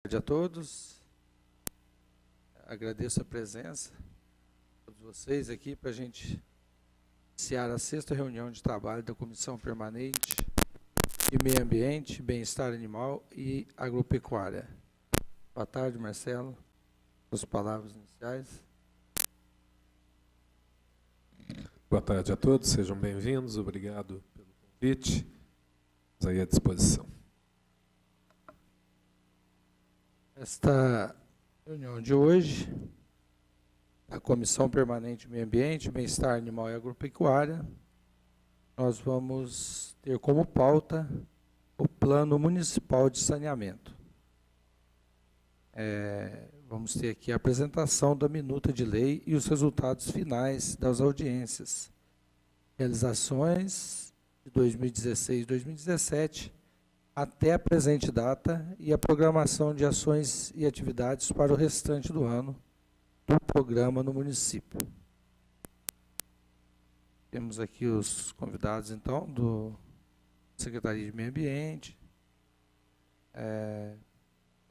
Boa tarde a todos. Agradeço a presença de todos vocês aqui para a gente iniciar a 6ª reunião de trabalho da Comissão Permanente de Meio Ambiente, Bem-Estar Animal e Agropecuária. Boa tarde, Marcelo. As palavras iniciais. Boa tarde a todos, sejam bem-vindos, obrigado pelo convite. Estamos aí à disposição. Esta reunião de hoje, a Comissão Permanente de Meio Ambiente, Bem-Estar Animal e Agropecuária, nós vamos ter como pauta o Plano Municipal de Saneamento. Vamos ter aqui a apresentação da minuta de lei e os resultados finais das audiências, realizações de 2016 e 2017, até a presente data, e a programação de ações e atividades para o restante do ano do programa no município. Temos aqui os convidados, então, do Secretaria de Meio Ambiente,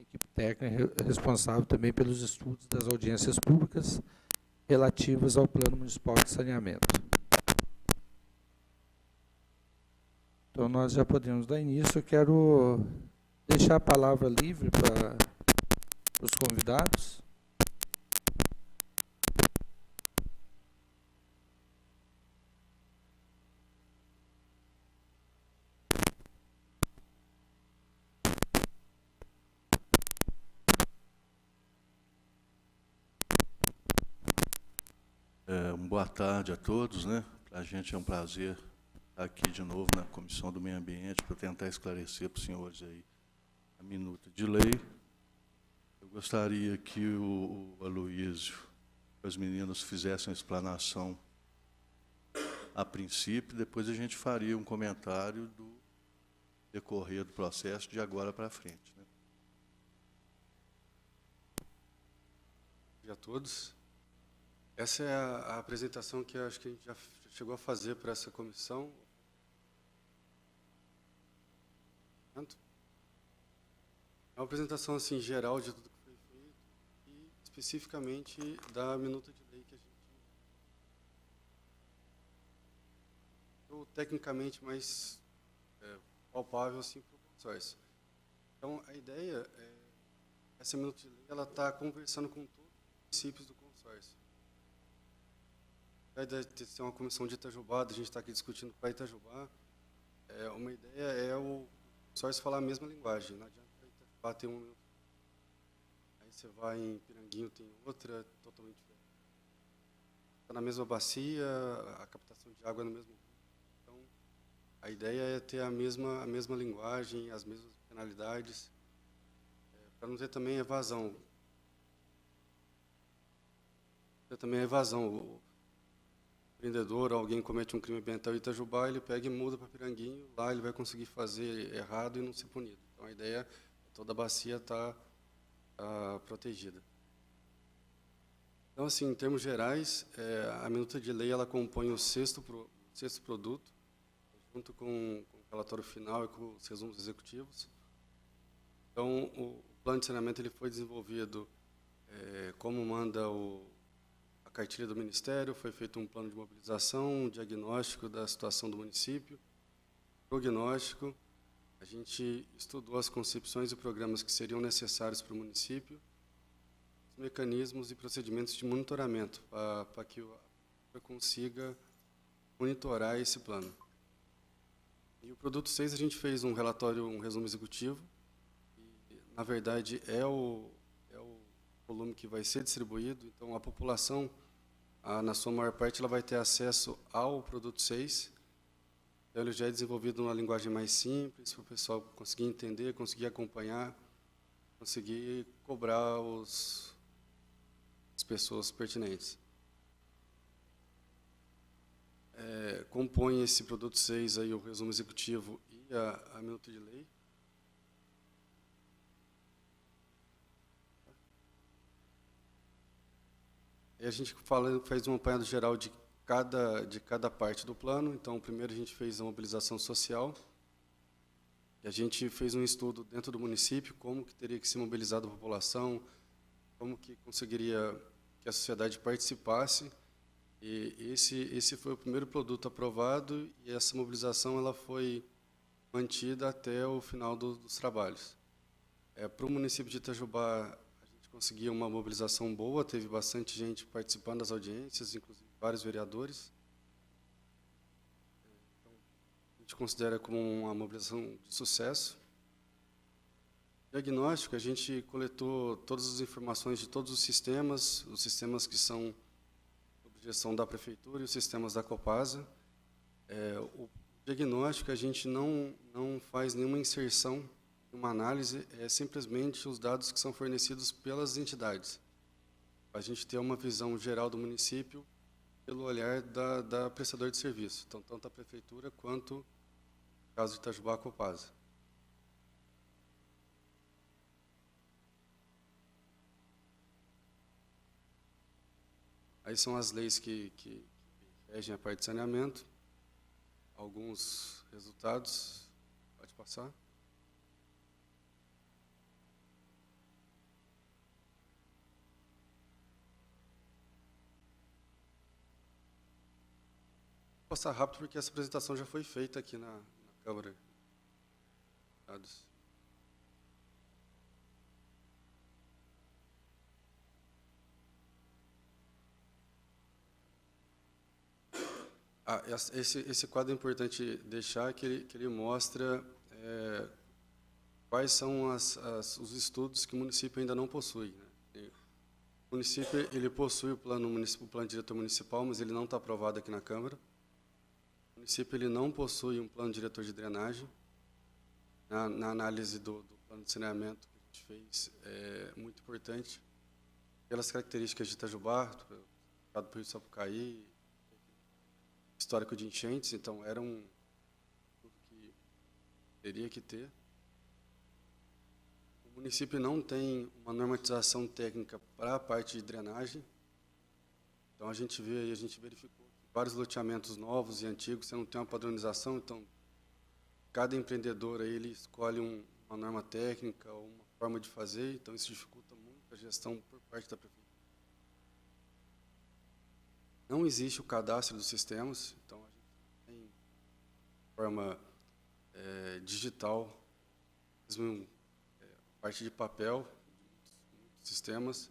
equipe técnica responsável também pelos estudos das audiências públicas relativas ao Plano Municipal de Saneamento. Então, nós já podemos dar início. Eu quero deixar a palavra livre para os convidados. Boa tarde a todos, né? Para a gente é um prazer estar aqui de novo na Comissão do Meio Ambiente para tentar esclarecer para os senhores aí a minuta de lei. Eu gostaria que o Aloísio e os meninos fizessem a explanação a princípio, depois a gente faria um comentário do decorrer do processo de agora para frente, né? Bom dia a todos. Essa é a apresentação que eu acho que a gente já chegou a fazer para essa comissão. É uma apresentação assim, geral de tudo que foi feito e especificamente da minuta de lei que a gente tecnicamente mais palpável assim, para o consórcio. Então, a ideia é essa minuta de lei ela está conversando com todos os municípios do consórcio. A ideia de ter uma comissão de Itajubá, a gente está aqui discutindo para Itajubá, uma ideia é o consórcio falar a mesma linguagem. Não adianta Itajubá ter um, aí você vai em Piranguinho tem outra, totalmente diferente. Está na mesma bacia, a captação de água é no mesmo rio. Então, a ideia é ter a mesma linguagem, as mesmas penalidades, para não ter também evasão. O empreendedor, alguém comete um crime ambiental em Itajubá, ele pega e muda para Piranguinho, lá ele vai conseguir fazer errado e não ser punido. Então, a ideia é toda a bacia estar protegida. Então, assim, em termos gerais, a minuta de lei ela compõe o sexto produto, junto com o relatório final e com os resumos executivos. Então, o plano de saneamento ele foi desenvolvido como manda a cartilha do Ministério, foi feito um plano de mobilização, um diagnóstico da situação do município, prognóstico, a gente estudou as concepções e programas que seriam necessários para o município, os mecanismos e procedimentos de monitoramento, para que o consiga monitorar esse plano. E o produto 6 a gente fez um relatório, um resumo executivo, e, na verdade, é o volume que vai ser distribuído, então a população, na sua maior parte, ela vai ter acesso ao produto 6. Então, ele já é desenvolvido numa linguagem mais simples, para o pessoal conseguir entender, conseguir acompanhar, conseguir cobrar as pessoas pertinentes. Compõe esse produto 6 aí, o resumo executivo e a minuta de lei. E a gente faz um apanhado geral de cada parte do plano. Então, primeiro a gente fez a mobilização social. E a gente fez um estudo dentro do município, como que teria que ser mobilizada a população, como que conseguiria que a sociedade participasse. E esse foi o primeiro produto aprovado, e essa mobilização ela foi mantida até o final dos trabalhos. Para o município de Itajubá, a gente conseguiu uma mobilização boa, teve bastante gente participando das audiências, inclusive vários vereadores. Então, a gente considera como uma mobilização de sucesso. Diagnóstico, a gente coletou todas as informações de todos os sistemas que são sob gestão da Prefeitura e os sistemas da Copasa. O diagnóstico, a gente não faz nenhuma inserção, uma análise, é simplesmente os dados que são fornecidos pelas entidades. A gente ter uma visão geral do município pelo olhar da prestador de serviço, então, tanto a Prefeitura quanto, no caso de Itajubá, a Copasa. Aí são as leis que regem a parte de saneamento. Alguns resultados. Pode passar. Vou passar rápido porque essa apresentação já foi feita aqui na Câmara. Esse quadro é importante deixar, que ele mostra quais são os estudos que o município ainda não possui, né? O município ele possui o plano diretor municipal, mas ele não está aprovado aqui na Câmara. O município ele não possui um plano diretor de drenagem. Na análise do plano de saneamento que a gente fez, é muito importante, pelas características de Itajubá, do Rio Sapucaí, histórico de enchentes, então era tudo que teria que ter. O município não tem uma normatização técnica para a parte de drenagem, então a gente verificou vários loteamentos novos e antigos, você não tem uma padronização, então cada empreendedor aí, ele escolhe uma norma técnica ou uma forma de fazer, então isso dificulta muito a gestão por parte da Prefeitura. Não existe o cadastro dos sistemas, então a gente tem forma digital, mesmo parte de papel, muitos sistemas,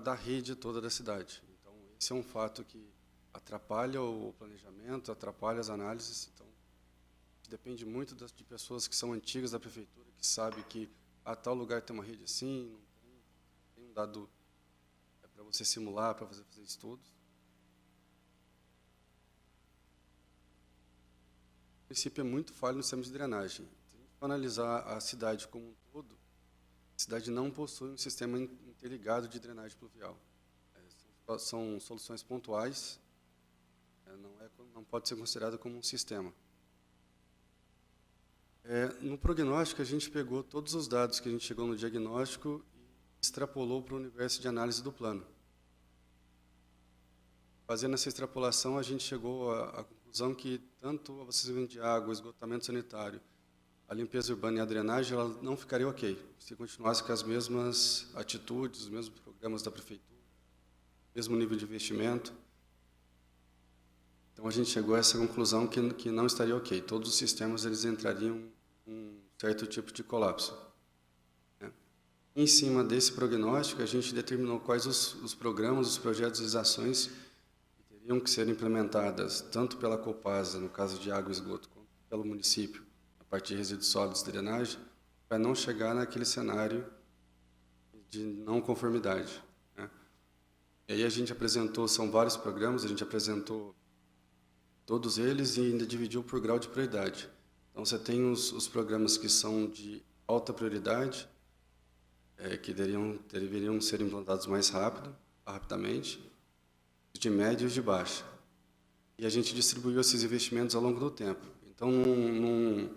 da rede toda da cidade. Então, esse é um fato que atrapalha o planejamento, atrapalha as análises. Então, depende muito de pessoas que são antigas da Prefeitura, que sabem que a tal lugar tem uma rede assim, não tem um dado para você simular, para fazer estudos. O município é muito falho no sistema de drenagem. Se a gente for analisar a cidade como um todo, a cidade não possui um sistema interligado de drenagem pluvial. São soluções pontuais, não pode ser considerada como um sistema. No prognóstico, a gente pegou todos os dados que a gente chegou no diagnóstico e extrapolou para o universo de análise do plano. Fazendo essa extrapolação, a gente chegou à conclusão que tanto o abastecimento de água, o esgotamento sanitário, a limpeza urbana e a drenagem, ela não ficaria ok, se continuasse com as mesmas atitudes, os mesmos programas da Prefeitura, mesmo nível de investimento. Então, a gente chegou a essa conclusão que não estaria ok. Todos os sistemas eles entrariam em um certo tipo de colapso. Em cima desse prognóstico, a gente determinou quais os programas, os projetos e as ações que teriam que ser implementadas, tanto pela Copasa, no caso de água e esgoto, quanto pelo município, a partir de resíduos sólidos e drenagem, para não chegar naquele cenário de não conformidade. E aí a gente apresentou, são vários programas, a gente apresentou todos eles e ainda dividiu por grau de prioridade. Então, você tem os programas que são de alta prioridade, que deveriam ser implantados mais rapidamente, de média e os de baixa. E a gente distribuiu esses investimentos ao longo do tempo. Então, num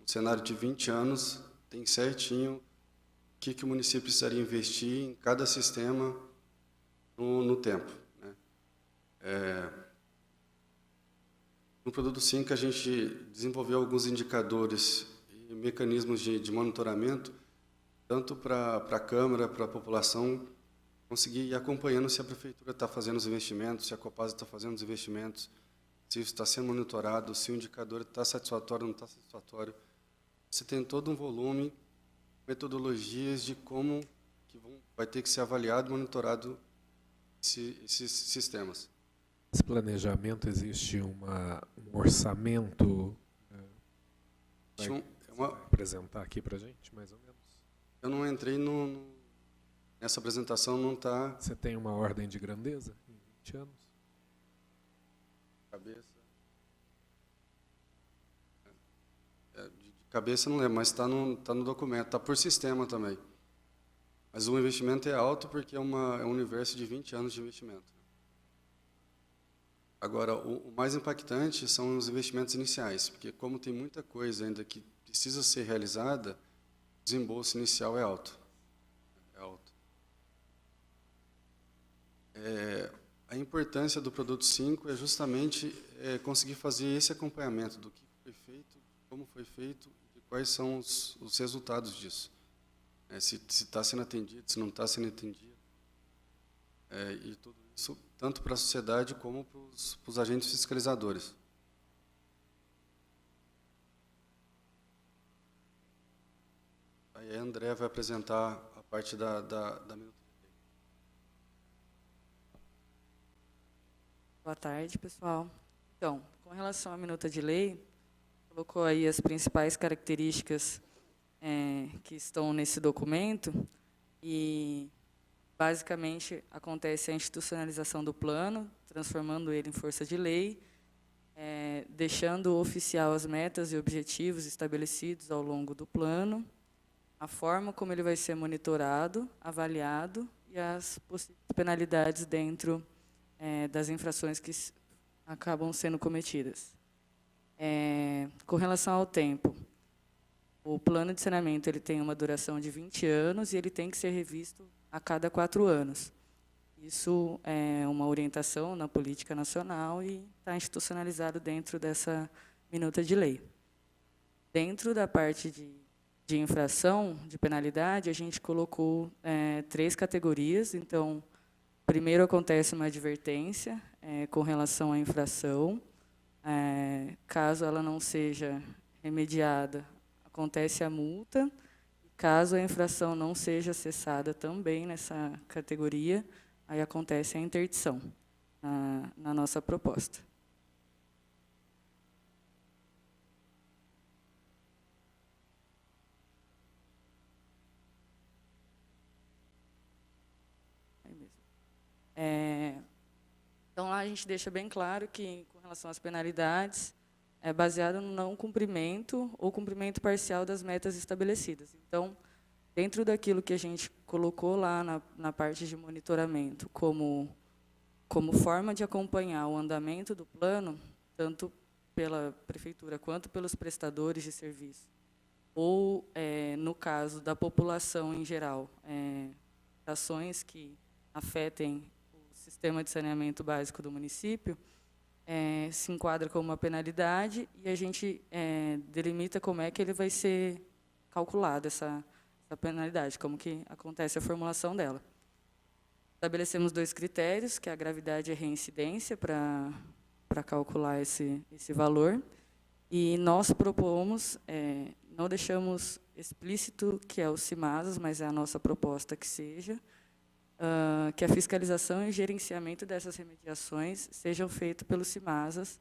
cenário de 20 anos, tem certinho o que o município precisaria investir em cada sistema no tempo. No produto 5, a gente desenvolveu alguns indicadores e mecanismos de monitoramento, tanto para a Câmara, para a população, conseguir ir acompanhando se a Prefeitura está fazendo os investimentos, se a Copasa está fazendo os investimentos, se isso está sendo monitorado, se o indicador está satisfatório ou não está satisfatório. Você tem todo um volume, metodologias de como que vai ter que ser avaliado e monitorado esses sistemas. Esse planejamento, existe um orçamento? Vai apresentar aqui para a gente, mais ou menos? Eu não entrei nessa apresentação, não está... Você tem uma ordem de grandeza em 20 anos? De cabeça não lembro, mas está no documento, está por sistema também. Mas o investimento é alto porque é um universo de 20 anos de investimento. Agora, o mais impactante são os investimentos iniciais, porque como tem muita coisa ainda que precisa ser realizada, o desembolso inicial é alto. A importância do produto 5 é justamente conseguir fazer esse acompanhamento do que foi feito, como foi feito e quais são os resultados disso. Se está sendo atendido, se não está sendo atendido. E tudo isso, tanto para a sociedade como para os agentes fiscalizadores. Aí a André vai apresentar a parte da minuta. Boa tarde, pessoal. Então, com relação à minuta de lei, colocou aí as principais características que estão nesse documento e, basicamente, acontece a institucionalização do plano, transformando ele em força de lei, deixando oficial as metas e objetivos estabelecidos ao longo do plano, a forma como ele vai ser monitorado, avaliado e as possíveis penalidades dentro das infrações que acabam sendo cometidas. Com relação ao tempo, o plano de saneamento ele tem uma duração de 20 anos e ele tem que ser revisto a cada 4 anos. Isso é uma orientação na política nacional e está institucionalizado dentro dessa minuta de lei. Dentro da parte de infração, de penalidade, a gente colocou 3 categorias. Então, primeiro acontece uma advertência com relação à infração. Caso ela não seja remediada, acontece a multa. Caso a infração não seja cessada também nessa categoria, aí acontece a interdição na nossa proposta. Então, lá a gente deixa bem claro que, com relação às penalidades, é baseado no não cumprimento ou cumprimento parcial das metas estabelecidas. Então, dentro daquilo que a gente colocou lá na parte de monitoramento, como forma de acompanhar o andamento do plano, tanto pela prefeitura quanto pelos prestadores de serviço, ou, no caso da população em geral, ações que afetem o sistema de saneamento básico do município, se enquadra como uma penalidade e a gente delimita como é que ele vai ser calculado, essa penalidade, como que acontece a formulação dela. Estabelecemos 2 critérios, que é a gravidade e a reincidência, para calcular esse valor. E nós propomos, não deixamos explícito que é o CIMASAS, mas é a nossa proposta que seja, que a fiscalização e o gerenciamento dessas remediações sejam feitos pelo CIMASAS,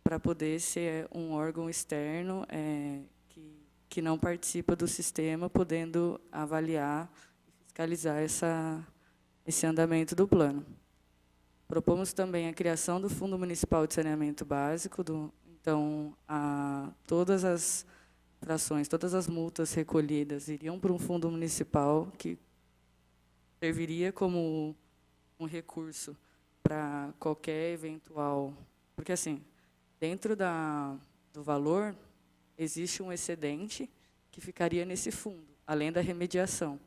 para poder ser um órgão externo que não participa do sistema, podendo avaliar e fiscalizar esse andamento do plano. Propomos também a criação do Fundo Municipal de Saneamento Básico. Então, todas as frações, todas as multas recolhidas iriam para um fundo municipal que serviria como um recurso para qualquer eventual... Porque, assim, dentro do valor, existe um excedente que ficaria nesse fundo, além da remediação.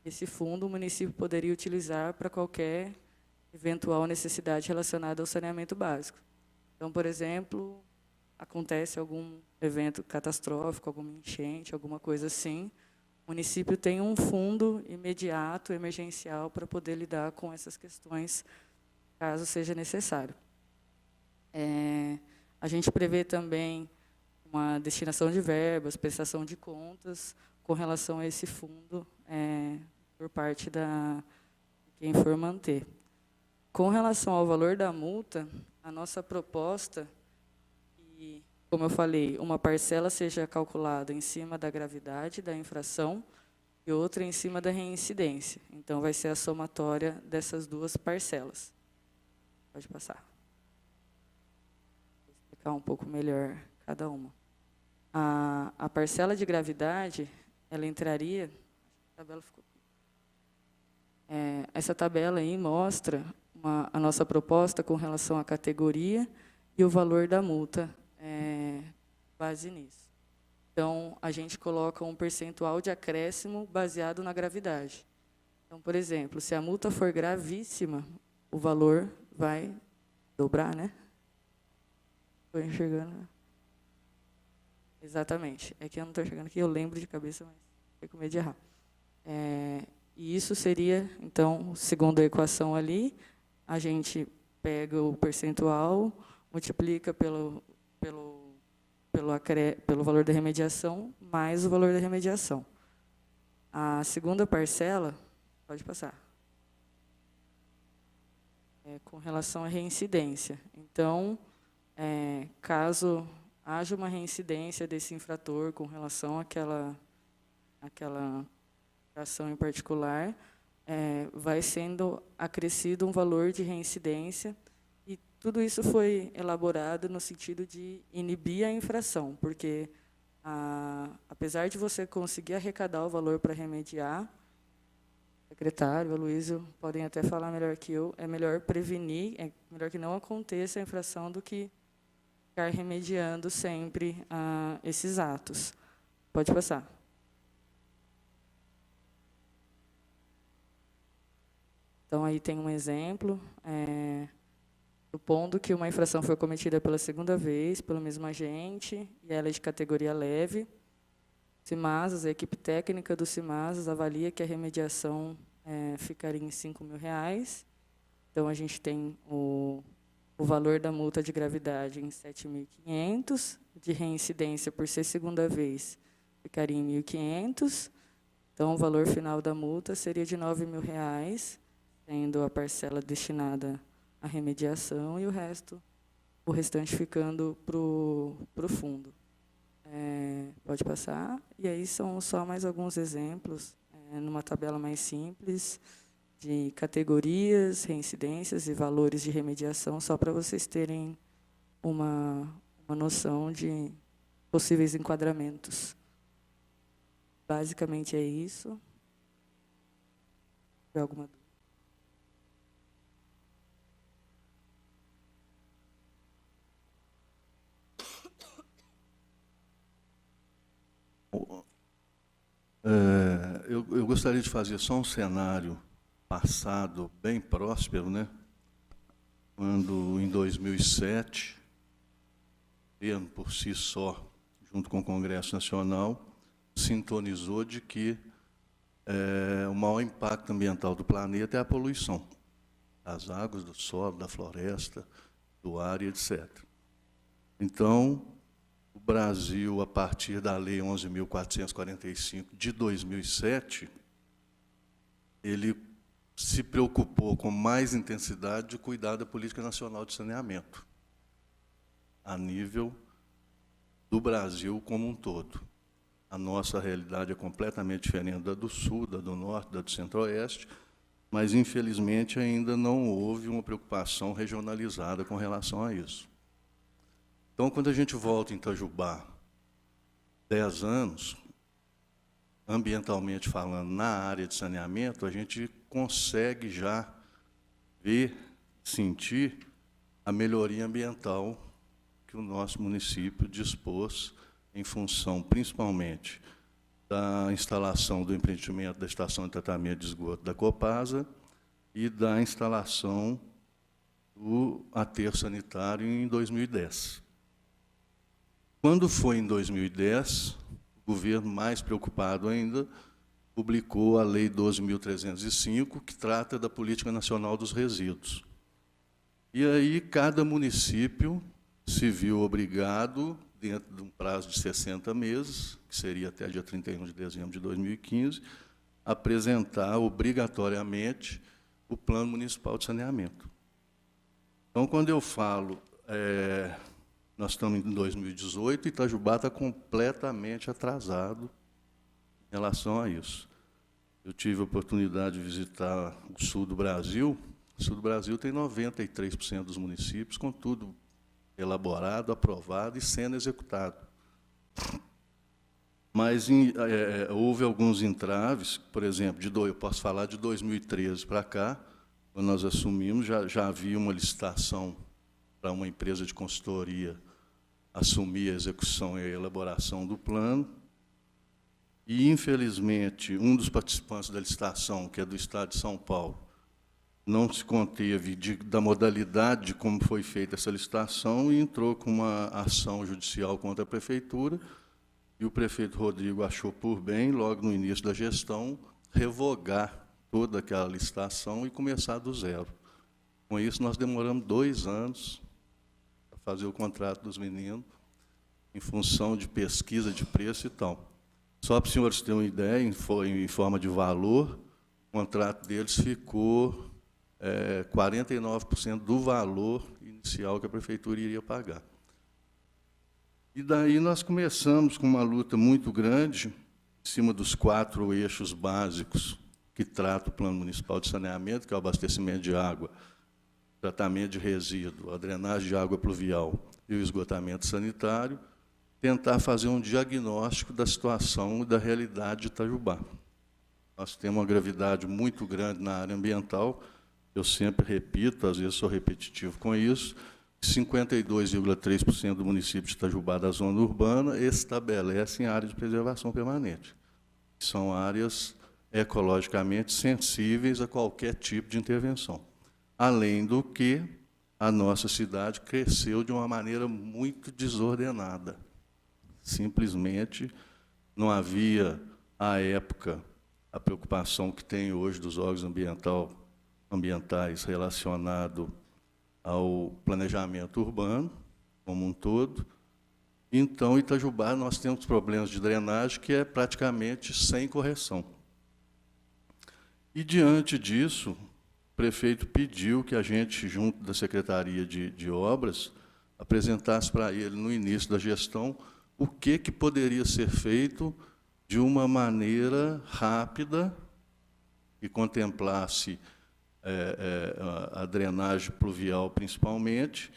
Esse fundo o município poderia utilizar para qualquer eventual necessidade relacionada ao saneamento básico. Então, por exemplo, acontece algum evento catastrófico, alguma enchente, alguma coisa assim, o município tem um fundo imediato, emergencial, para poder lidar com essas questões, caso seja necessário. A gente prevê também uma destinação de verbas, prestação de contas, com relação a esse fundo, por parte de quem for manter. Com relação ao valor da multa, a nossa proposta, e, como eu falei, uma parcela seja calculada em cima da gravidade da infração e outra em cima da reincidência. Então, vai ser a somatória dessas duas parcelas. Pode passar. Vou explicar um pouco melhor cada uma. A parcela de gravidade, ela entraria... A tabela ficou... essa tabela aí mostra a nossa proposta com relação à categoria e o valor da multa, base nisso. Então, a gente coloca um percentual de acréscimo baseado na gravidade. Então, por exemplo, se a multa for gravíssima, o valor vai dobrar, né? Estou enxergando. Exatamente. É que eu não estou enxergando aqui, eu lembro de cabeça, mas fiquei com medo de errar. E isso seria, então, segundo a equação ali, a gente pega o percentual, multiplica pelo valor da remediação, mais o valor da remediação. A segunda parcela, pode passar, com relação à reincidência. Então, caso haja uma reincidência desse infrator com relação àquela infração em particular, vai sendo acrescido um valor de reincidência, e tudo isso foi elaborado no sentido de inibir a infração, porque, apesar de você conseguir arrecadar o valor para remediar, o secretário, o Aloysio, podem até falar melhor que eu, é melhor prevenir, é melhor que não aconteça a infração do que ficar remediando sempre esses atos. Pode passar. Então, aí tem um exemplo, supondo que uma infração foi cometida pela segunda vez, pelo mesmo agente, e ela é de categoria leve. CIMASAS, a equipe técnica do CIMASAS avalia que a remediação ficaria em R$5.000. Então, a gente tem o valor da multa de gravidade em 7.500, de reincidência por ser segunda vez, ficaria em 1.500. Então, o valor final da multa seria de R$9.000, sendo a parcela destinada à remediação e o restante ficando para o fundo. Pode passar. E aí são só mais alguns exemplos, numa tabela mais simples, de categorias, reincidências e valores de remediação, só para vocês terem uma noção de possíveis enquadramentos. Basicamente é isso. Tem alguma dúvida? Eu gostaria de fazer só um cenário passado bem próspero, né? Quando, em 2007, o governo, por si só, junto com o Congresso Nacional, sintonizou de que o maior impacto ambiental do planeta é a poluição das águas, do solo, da floresta, do ar, e etc. Então, o Brasil, a partir da Lei 11.445 de 2007, ele se preocupou com mais intensidade de cuidar da Política Nacional de Saneamento, a nível do Brasil como um todo. A nossa realidade é completamente diferente da do Sul, da do Norte, da do Centro-Oeste, mas, infelizmente, ainda não houve uma preocupação regionalizada com relação a isso. Então, quando a gente volta em Itajubá, 10 anos, ambientalmente falando, na área de saneamento, a gente consegue já ver, sentir a melhoria ambiental que o nosso município dispôs em função, principalmente, da instalação do empreendimento da estação de tratamento de esgoto da Copasa e da instalação do aterro sanitário em 2010. Quando foi em 2010, o governo, mais preocupado ainda, publicou a Lei 12.305, que trata da Política Nacional dos Resíduos. E aí cada município se viu obrigado, dentro de um prazo de 60 meses, que seria até dia 31 de dezembro de 2015, a apresentar obrigatoriamente o Plano Municipal de Saneamento. Então, quando eu falo, nós estamos em 2018, e Itajubá está completamente atrasado em relação a isso. Eu tive a oportunidade de visitar o sul do Brasil. O sul do Brasil tem 93% dos municípios, com tudo elaborado, aprovado e sendo executado. Mas houve alguns entraves, por exemplo, eu posso falar de 2013 para cá, quando nós assumimos, já havia uma licitação para uma empresa de consultoria assumir a execução e a elaboração do plano, e, infelizmente, um dos participantes da licitação, que é do Estado de São Paulo, não se conteve da modalidade de como foi feita essa licitação e entrou com uma ação judicial contra a Prefeitura, e o prefeito Rodrigo achou por bem, logo no início da gestão, revogar toda aquela licitação e começar do zero. Com isso, nós demoramos 2 anos para fazer o contrato dos meninos, em função de pesquisa de preço e tal. Só para os senhores terem uma ideia, em forma de valor, o contrato deles ficou 49% do valor inicial que a Prefeitura iria pagar. E daí nós começamos com uma luta muito grande, em cima dos 4 eixos básicos que trata o Plano Municipal de Saneamento, que é o abastecimento de água, tratamento de resíduo, a drenagem de água pluvial e o esgotamento sanitário, tentar fazer um diagnóstico da situação e da realidade de Itajubá. Nós temos uma gravidade muito grande na área ambiental, eu sempre repito, às vezes sou repetitivo com isso, 52,3% do município de Itajubá, da zona urbana, estabelecem áreas de preservação permanente. São áreas ecologicamente sensíveis a qualquer tipo de intervenção. Além do que, a nossa cidade cresceu de uma maneira muito desordenada. Simplesmente não havia, à época, a preocupação que tem hoje dos órgãos ambientais relacionado ao planejamento urbano, como um todo. Então, em Itajubá, nós temos problemas de drenagem que é praticamente sem correção. E, diante disso, o prefeito pediu que a gente, junto da Secretaria de Obras, apresentasse para ele, no início da gestão, o que poderia ser feito de uma maneira rápida que contemplasse a drenagem pluvial, principalmente,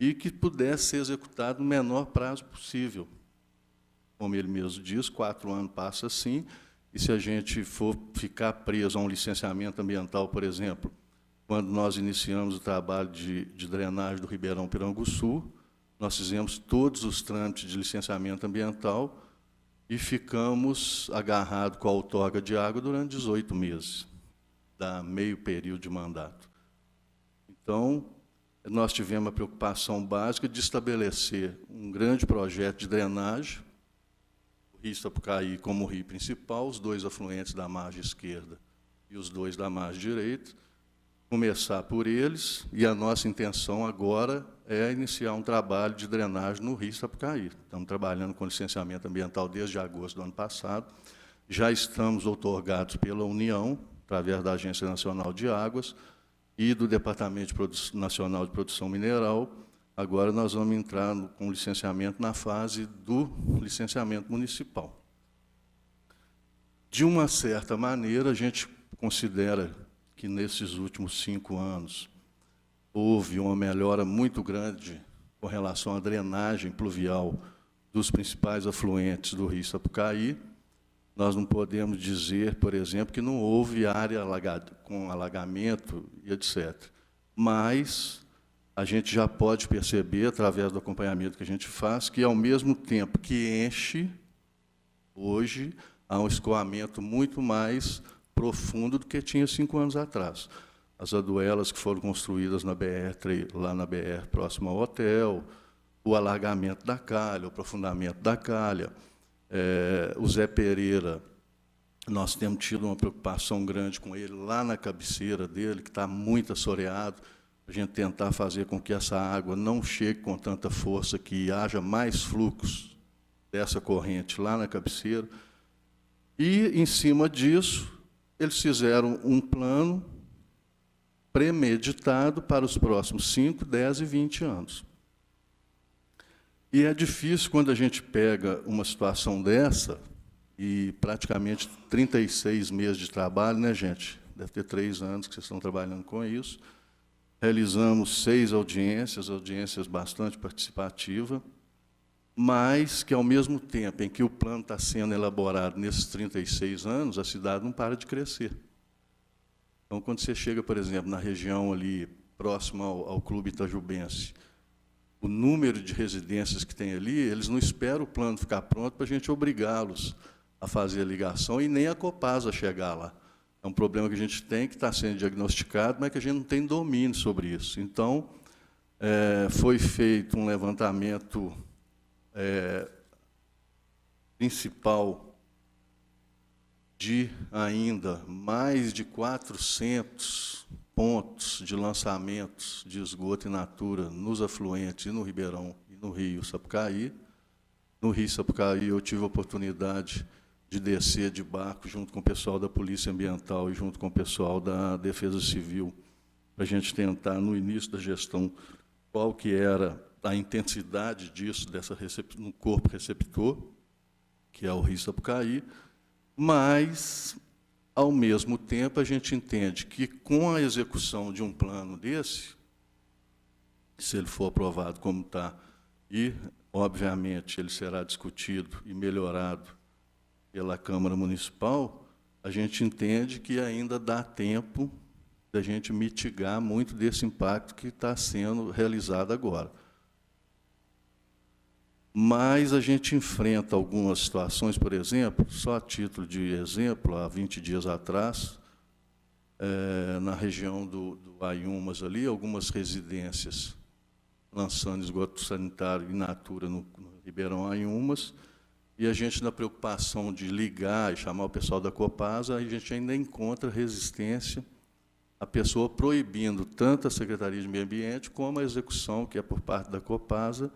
e que pudesse ser executado no menor prazo possível. Como ele mesmo diz, 4 anos passa assim, e se a gente for ficar preso a um licenciamento ambiental, por exemplo, quando nós iniciamos o trabalho de drenagem do Ribeirão Piranguçu, nós fizemos todos os trâmites de licenciamento ambiental e ficamos agarrados com a outorga de água durante 18 meses, dá meio período de mandato. Então, nós tivemos a preocupação básica de estabelecer um grande projeto de drenagem, o Rio Sapucaí como o rio principal, os 2 afluentes da margem esquerda e os 2 da margem direita, começar por eles, e a nossa intenção agora é iniciar um trabalho de drenagem no Rio Sapucaí. Estamos trabalhando com licenciamento ambiental desde agosto do ano passado, já estamos outorgados pela União, através da Agência Nacional de Águas e do Departamento Nacional de Produção Mineral. Agora nós vamos entrar com licenciamento na fase do licenciamento municipal. De uma certa maneira, a gente considera que, nesses últimos 5 anos, houve uma melhora muito grande com relação à drenagem pluvial dos principais afluentes do Rio Sapucaí. Nós não podemos dizer, por exemplo, que não houve área com alagamento e etc. Mas a gente já pode perceber, através do acompanhamento que a gente faz, que, ao mesmo tempo que enche, hoje há um escoamento muito mais profundo do que tinha 5 anos atrás. As aduelas que foram construídas na BR, lá na BR, próximo ao hotel, o alargamento da calha, o aprofundamento da calha. O Zé Pereira, nós temos tido uma preocupação grande com ele lá na cabeceira dele, que está muito assoreado, a gente tentar fazer com que essa água não chegue com tanta força, que haja mais fluxo dessa corrente lá na cabeceira. E, em cima disso, eles fizeram um plano premeditado para os próximos 5, 10 e 20 anos. E é difícil, quando a gente pega uma situação dessa, e praticamente 36 meses de trabalho, né, gente? Deve ter 3 anos que vocês estão trabalhando com isso. Realizamos 6 audiências bastante participativas, mas que, ao mesmo tempo em que o plano está sendo elaborado nesses 36 anos, a cidade não para de crescer. Então, quando você chega, por exemplo, na região ali, próxima ao Clube Itajubense, o número de residências que tem ali, eles não esperam o plano ficar pronto para a gente obrigá-los a fazer a ligação e nem a Copasa chegar lá. É um problema que a gente tem, que está sendo diagnosticado, mas que a gente não tem domínio sobre isso. Então, foi feito um levantamento principal de ainda mais de 400 pontos de lançamentos de esgoto in natura nos afluentes e no Ribeirão e no Rio Sapucaí. No Rio Sapucaí, eu tive a oportunidade de descer de barco junto com o pessoal da Polícia Ambiental e junto com o pessoal da Defesa Civil, para a gente tentar, no início da gestão, qual que era a intensidade disso no corpo receptor, que é o Rio Sapucaí, mas, ao mesmo tempo, a gente entende que, com a execução de um plano desse, se ele for aprovado como está, e, obviamente, ele será discutido e melhorado pela Câmara Municipal, a gente entende que ainda dá tempo da gente mitigar muito desse impacto que está sendo realizado agora. Mas a gente enfrenta algumas situações, por exemplo, só a título de exemplo, há 20 dias atrás, na região do Ayumas, ali, algumas residências lançando esgoto sanitário in natura no Ribeirão Ayumas, e a gente, na preocupação de ligar e chamar o pessoal da Copasa, a gente ainda encontra resistência, a pessoa proibindo tanto a Secretaria de Meio Ambiente como a execução, que é por parte da Copasa,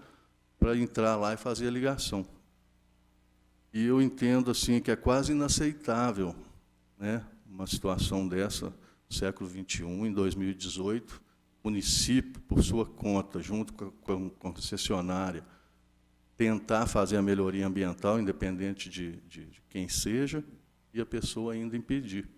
para entrar lá e fazer a ligação. E eu entendo assim que é quase inaceitável, né, uma situação dessa, no século XXI, em 2018, o município, por sua conta, junto com a concessionária, tentar fazer a melhoria ambiental, independente de quem seja, e a pessoa ainda impedir.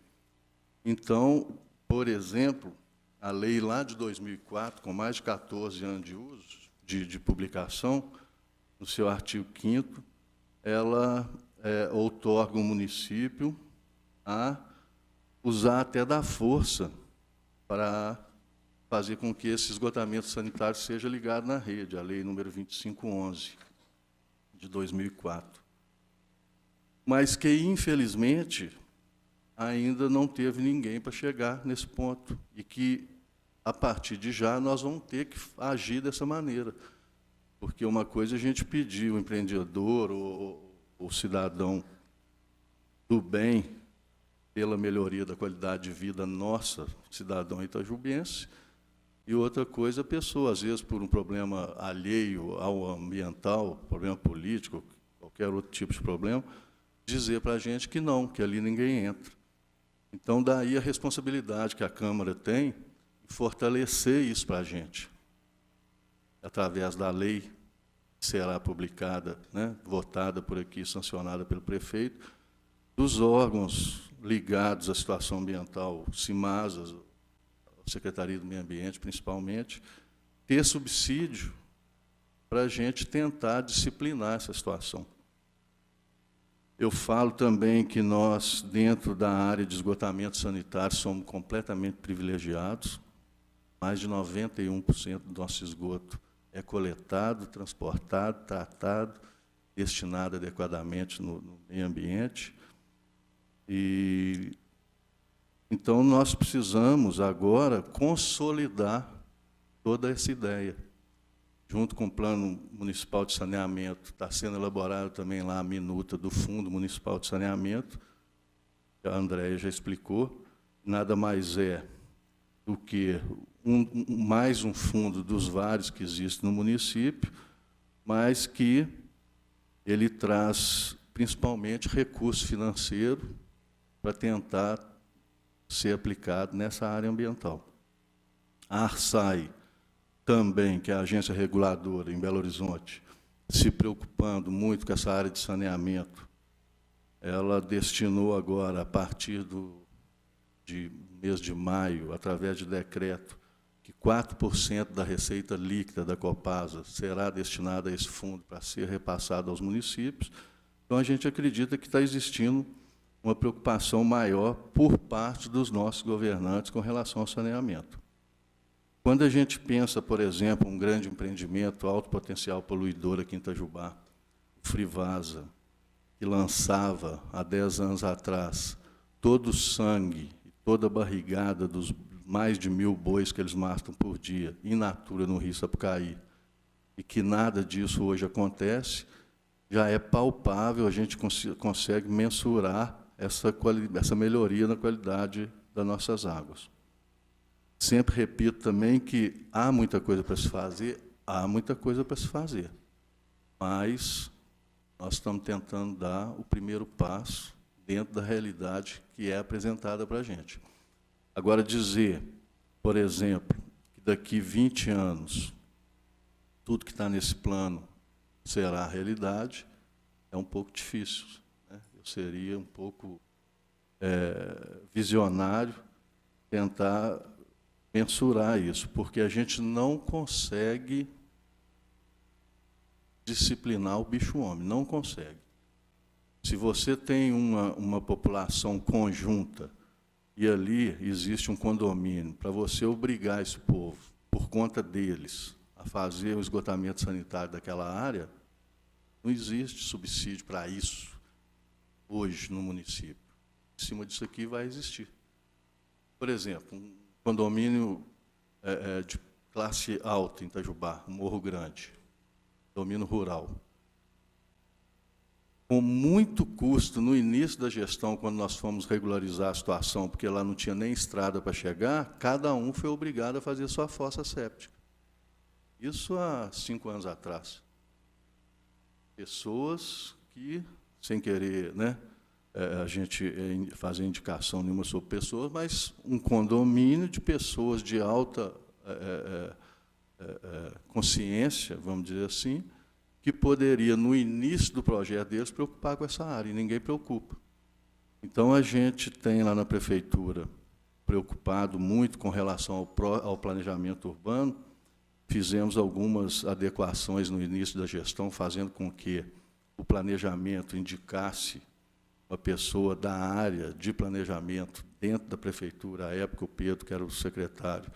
Então, por exemplo, a lei lá de 2004, com mais de 14 anos de uso, de publicação, no seu artigo 5º, ela outorga o município a usar até da força para fazer com que esse esgotamento sanitário seja ligado na rede, a lei número 2511, de 2004. Mas que, infelizmente, ainda não teve ninguém para chegar nesse ponto, e que, a partir de já, nós vamos ter que agir dessa maneira. Porque uma coisa é a gente pedir ao empreendedor ou o cidadão do bem pela melhoria da qualidade de vida nossa, cidadão itajubense, e outra coisa, a pessoa, às vezes, por um problema alheio ao ambiental, problema político, qualquer outro tipo de problema, dizer para a gente que não, que ali ninguém entra. Então, daí a responsabilidade que a Câmara tem em fortalecer isso para a gente, através da lei que será publicada, né, votada por aqui, sancionada pelo prefeito, dos órgãos ligados à situação ambiental, CIMASAS, a Secretaria do Meio Ambiente, principalmente, ter subsídio para a gente tentar disciplinar essa situação. Eu falo também que nós, dentro da área de esgotamento sanitário, somos completamente privilegiados. Mais de 91% do nosso esgoto é coletado, transportado, tratado, destinado adequadamente no meio ambiente. Então, nós precisamos agora consolidar toda essa ideia. junto com o Plano Municipal de Saneamento, está sendo elaborada também lá a minuta do Fundo Municipal de Saneamento, que a Andréia já explicou, nada mais é do que mais um fundo dos vários que existem no município, mas que ele traz principalmente recurso financeiro para tentar ser aplicado nessa área ambiental. A ARSAI, também, que é a agência reguladora em Belo Horizonte, se preocupando muito com essa área de saneamento, ela destinou agora, a partir de mês de maio, através de decreto, que 4% da receita líquida da Copasa será destinada a esse fundo para ser repassado aos municípios. Então, a gente acredita que está existindo uma preocupação maior por parte dos nossos governantes com relação ao saneamento. Quando a gente pensa, por exemplo, um grande empreendimento, alto potencial poluidor aqui em Itajubá, o Frivasa, que lançava, há 10 anos atrás, todo o sangue, toda a barrigada dos mais de 1.000 bois que eles matam por dia, in natura no Rio Sapucaí, e que nada disso hoje acontece, já é palpável, a gente consegue mensurar essa melhoria na qualidade das nossas águas. Sempre repito também que há muita coisa para se fazer, mas nós estamos tentando dar o primeiro passo dentro da realidade que é apresentada para a gente. Agora, dizer, por exemplo, que daqui 20 anos, tudo que está nesse plano será realidade, é um pouco difícil, né? Eu seria um pouco visionário tentar mensurar isso, porque a gente não consegue disciplinar o bicho-homem, não consegue. Se você tem uma população conjunta e ali existe um condomínio, para você obrigar esse povo, por conta deles, a fazer o esgotamento sanitário daquela área, não existe subsídio para isso hoje no município. Em cima disso aqui vai existir. Por exemplo, um condomínio de classe alta em Itajubá, um Morro Grande, condomínio rural. Com muito custo, no início da gestão, quando nós fomos regularizar a situação, porque lá não tinha nem estrada para chegar, cada um foi obrigado a fazer sua fossa séptica. Isso há 5 anos atrás. Pessoas que, sem querer, né, a gente fazer indicação nenhuma sobre pessoas, mas um condomínio de pessoas de alta consciência, vamos dizer assim, que poderia, no início do projeto deles, preocupar com essa área, e ninguém preocupa. Então, a gente tem lá na prefeitura, preocupado muito com relação ao planejamento urbano, fizemos algumas adequações no início da gestão, fazendo com que o planejamento indicasse uma pessoa da área de planejamento dentro da prefeitura, à época o Pedro, que era o secretário,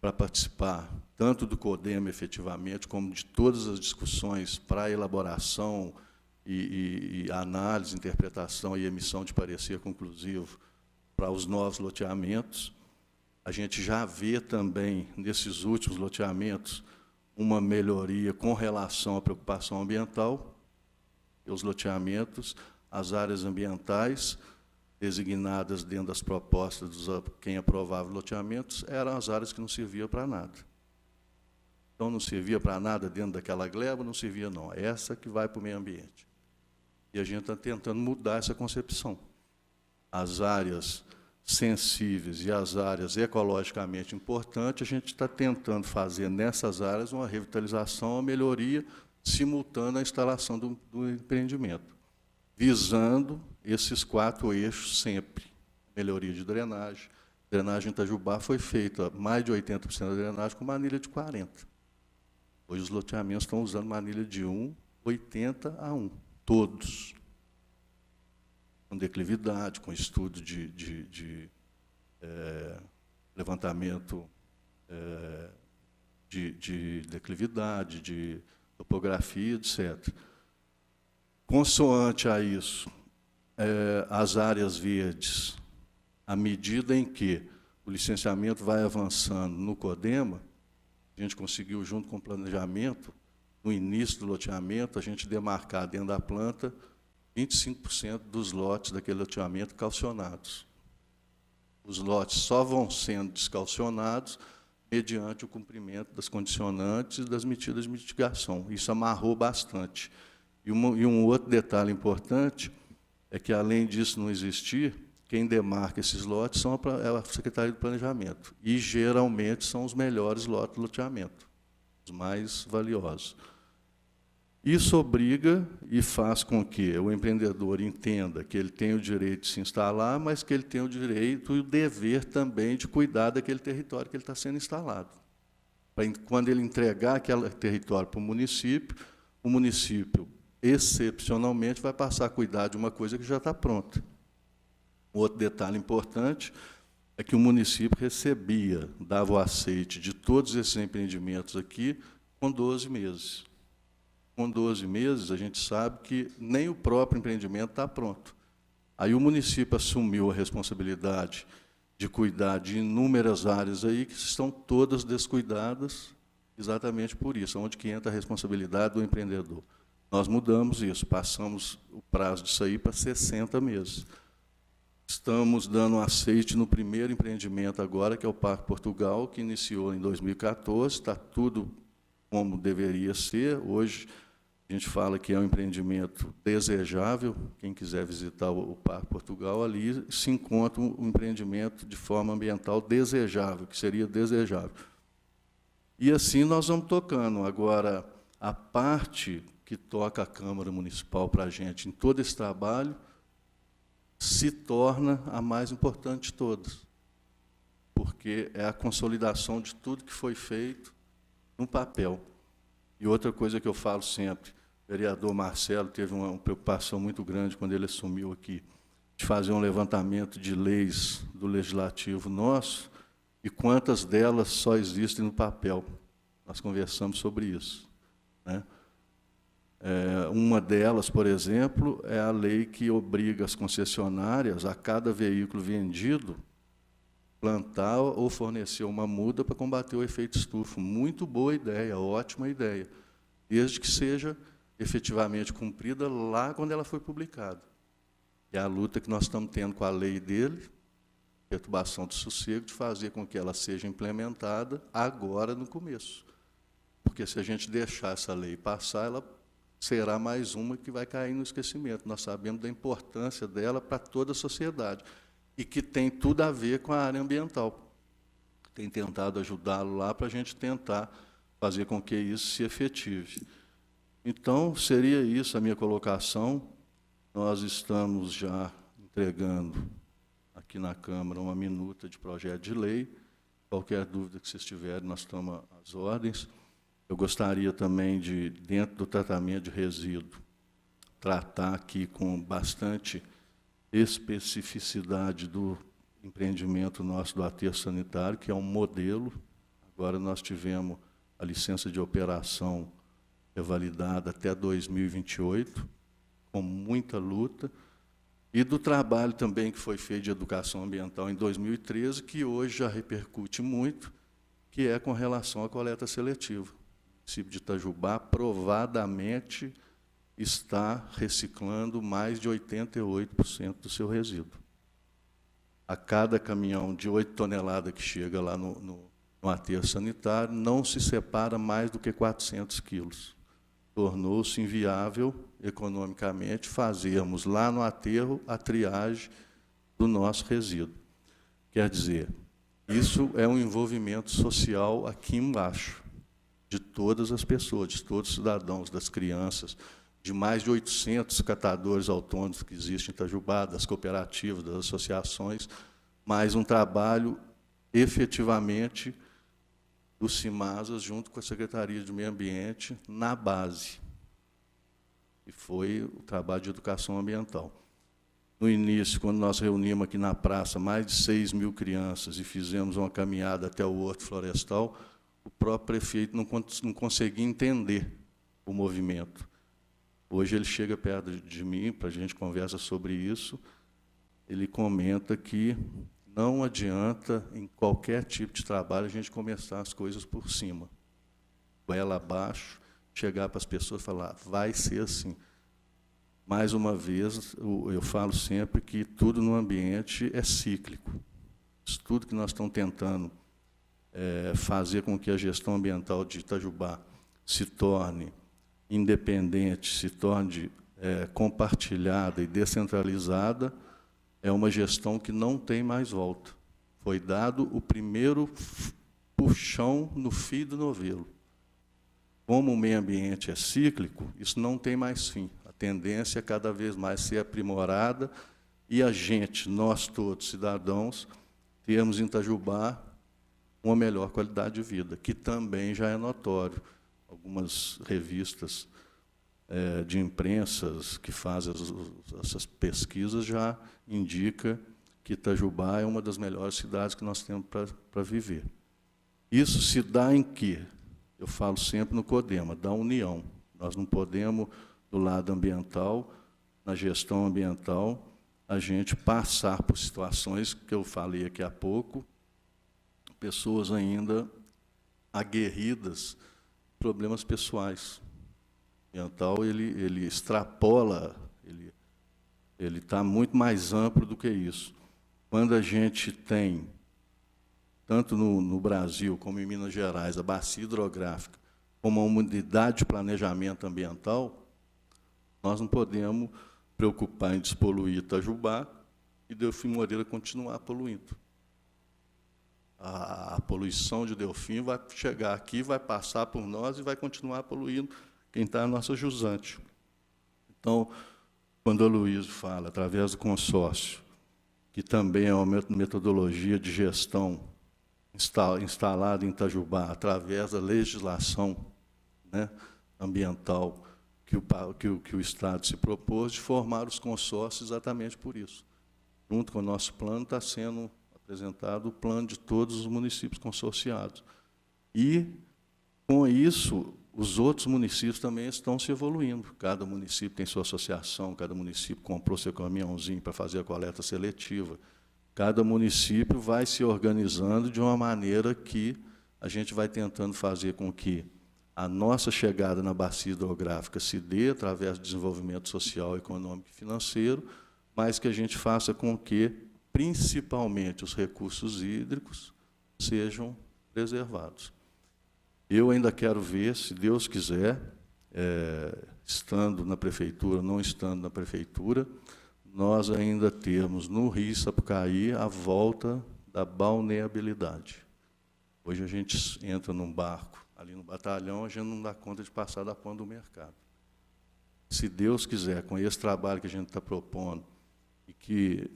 para participar tanto do CODEMA, efetivamente, como de todas as discussões para a elaboração e análise, interpretação e emissão de parecer conclusivo para os novos loteamentos. A gente já vê também, nesses últimos loteamentos, uma melhoria com relação à preocupação ambiental, e os loteamentos, as áreas ambientais, designadas dentro das propostas de quem aprovava os loteamentos, eram as áreas que não serviam para nada. Então, não servia para nada dentro daquela gleba, não servia, não. É essa que vai para o meio ambiente. E a gente está tentando mudar essa concepção. As áreas sensíveis e as áreas ecologicamente importantes, a gente está tentando fazer nessas áreas uma revitalização, uma melhoria simultânea à instalação do empreendimento, visando esses 4 eixos sempre. Melhoria de drenagem. Drenagem em Itajubá foi feita, mais de 80% da drenagem, com manilha de 40. Hoje os loteamentos estão usando manilha de 1, 80 a 1, todos. Com declividade, com estudo de levantamento de declividade, de topografia, etc. Consoante a isso, as áreas verdes, à medida em que o licenciamento vai avançando no CODEMA, a a gente conseguiu, junto com o planejamento, no início do loteamento, a gente demarcar dentro da planta 25% dos lotes daquele loteamento calcionados. Os lotes só vão sendo descalcionados mediante o cumprimento das condicionantes e das medidas de mitigação. Isso amarrou bastante. E um outro detalhe importante é que, além disso não existir, quem demarca esses lotes é a Secretaria do Planejamento. E, geralmente, são os melhores lotes do loteamento, os mais valiosos. Isso obriga e faz com que o empreendedor entenda que ele tem o direito de se instalar, mas que ele tem o direito e o dever também de cuidar daquele território que ele está sendo instalado. Quando ele entregar aquele território para o município, excepcionalmente, vai passar a cuidar de uma coisa que já está pronta. Outro detalhe importante é que o município dava o aceite de todos esses empreendimentos aqui com 12 meses. Com 12 meses, a gente sabe que nem o próprio empreendimento está pronto. Aí o município assumiu a responsabilidade de cuidar de inúmeras áreas aí que estão todas descuidadas exatamente por isso, onde que entra a responsabilidade do empreendedor. Nós mudamos isso, passamos o prazo disso aí para 60 meses. Estamos dando aceite no primeiro empreendimento agora, que é o Parque Portugal, que iniciou em 2014, está tudo como deveria ser. Hoje, a gente fala que é um empreendimento desejável. Quem quiser visitar o Parque Portugal, ali se encontra um empreendimento de forma ambiental desejável, que seria desejável. E assim nós vamos tocando. Agora, a parte que toca a Câmara Municipal para a gente em todo esse trabalho se torna a mais importante de todas, porque é a consolidação de tudo que foi feito no papel. E outra coisa que eu falo sempre, o vereador Marcelo teve uma preocupação muito grande quando ele assumiu aqui, de fazer um levantamento de leis do Legislativo nosso, e quantas delas só existem no papel. Nós conversamos sobre isso, né? Uma delas, por exemplo, é a lei que obriga as concessionárias, a cada veículo vendido, plantar ou fornecer uma muda para combater o efeito estufa. Muito boa ideia, ótima ideia, desde que seja efetivamente cumprida lá quando ela foi publicada. É a luta que nós estamos tendo com a lei dele, perturbação do sossego, de fazer com que ela seja implementada agora, no começo. Porque, se a gente deixar essa lei passar, ela será mais uma que vai cair no esquecimento. Nós sabemos da importância dela para toda a sociedade e que tem tudo a ver com a área ambiental. Tem tentado ajudá-lo lá para a gente tentar fazer com que isso se efetive. Então, seria isso a minha colocação. Nós estamos já entregando aqui na Câmara uma minuta de projeto de lei. Qualquer dúvida que vocês tiverem, nós estamos às ordens. Eu gostaria também de, dentro do tratamento de resíduo, tratar aqui com bastante especificidade do empreendimento nosso do aterro sanitário, que é um modelo. Agora nós tivemos a licença de operação revalidada até 2028, com muita luta, e do trabalho também que foi feito de educação ambiental em 2013, que hoje já repercute muito, que é com relação à coleta seletiva. O município de Itajubá, provadamente, está reciclando mais de 88% do seu resíduo. A cada caminhão de 8 toneladas que chega lá no aterro sanitário, não se separa mais do que 400 quilos. Tornou-se inviável, economicamente, fazermos lá no aterro a triagem do nosso resíduo. Quer dizer, isso é um envolvimento social aqui embaixo, de todas as pessoas, de todos os cidadãos, das crianças, de mais de 800 catadores autônomos que existem em Itajubá, das cooperativas, das associações, mais um trabalho, efetivamente, do CIMASAS, junto com a Secretaria de Meio Ambiente, na base. E foi o trabalho de educação ambiental. No início, quando nós reunimos aqui na praça mais de 6.000 crianças e fizemos uma caminhada até o Horto Florestal, o próprio prefeito não conseguia entender o movimento. Hoje ele chega perto de mim, para a gente conversa sobre isso, ele comenta que não adianta, em qualquer tipo de trabalho, a gente começar as coisas por cima. goela abaixo, chegar para as pessoas e falar, vai ser assim. Mais uma vez, eu falo sempre que tudo no ambiente é cíclico. Isso tudo que nós estamos tentando fazer com que a gestão ambiental de Itajubá se torne independente, se torne compartilhada e descentralizada, é uma gestão que não tem mais volta. Foi dado o primeiro puxão no fio do novelo. Como o meio ambiente é cíclico, isso não tem mais fim. A tendência é cada vez mais ser aprimorada e a gente, nós todos, cidadãos, termos em Itajubá uma melhor qualidade de vida, que também já é notório. Algumas revistas de imprensas que fazem essas pesquisas já indicam que Itajubá é uma das melhores cidades que nós temos para viver. Isso se dá em quê? Eu falo sempre no CODEMA, da união. Nós não podemos, do lado ambiental, na gestão ambiental, a gente passar por situações que eu falei aqui há pouco, pessoas ainda aguerridas, problemas pessoais. O ambiental, ele extrapola, ele está muito mais amplo do que isso. Quando a gente tem, tanto no Brasil como em Minas Gerais, a bacia hidrográfica, como uma unidade de planejamento ambiental, nós não podemos preocupar em despoluir Itajubá e Delfim Moreira continuar poluindo. A poluição de Delfim vai chegar aqui, vai passar por nós e vai continuar poluindo quem está na nossa jusante. Então, quando a Luísa fala, através do consórcio, que também é uma metodologia de gestão instalada em Itajubá, através da legislação, né, ambiental que o Estado se propôs, de formar os consórcios exatamente por isso. Junto com o nosso plano, está sendo apresentado o plano de todos os municípios consorciados. E, com isso, os outros municípios também estão se evoluindo. Cada município tem sua associação, cada município comprou seu caminhãozinho para fazer a coleta seletiva. Cada município vai se organizando de uma maneira que a gente vai tentando fazer com que a nossa chegada na bacia hidrográfica se dê através do desenvolvimento social, econômico e financeiro, mas que a gente faça com que, principalmente, os recursos hídricos sejam preservados. Eu ainda quero ver, se Deus quiser, estando na prefeitura, não estando na prefeitura, nós ainda temos no Rio Sapucaí a volta da balneabilidade. Hoje a gente entra num barco, ali no batalhão, a gente não dá conta de passar da ponta do mercado. Se Deus quiser, com esse trabalho que a gente está propondo, e que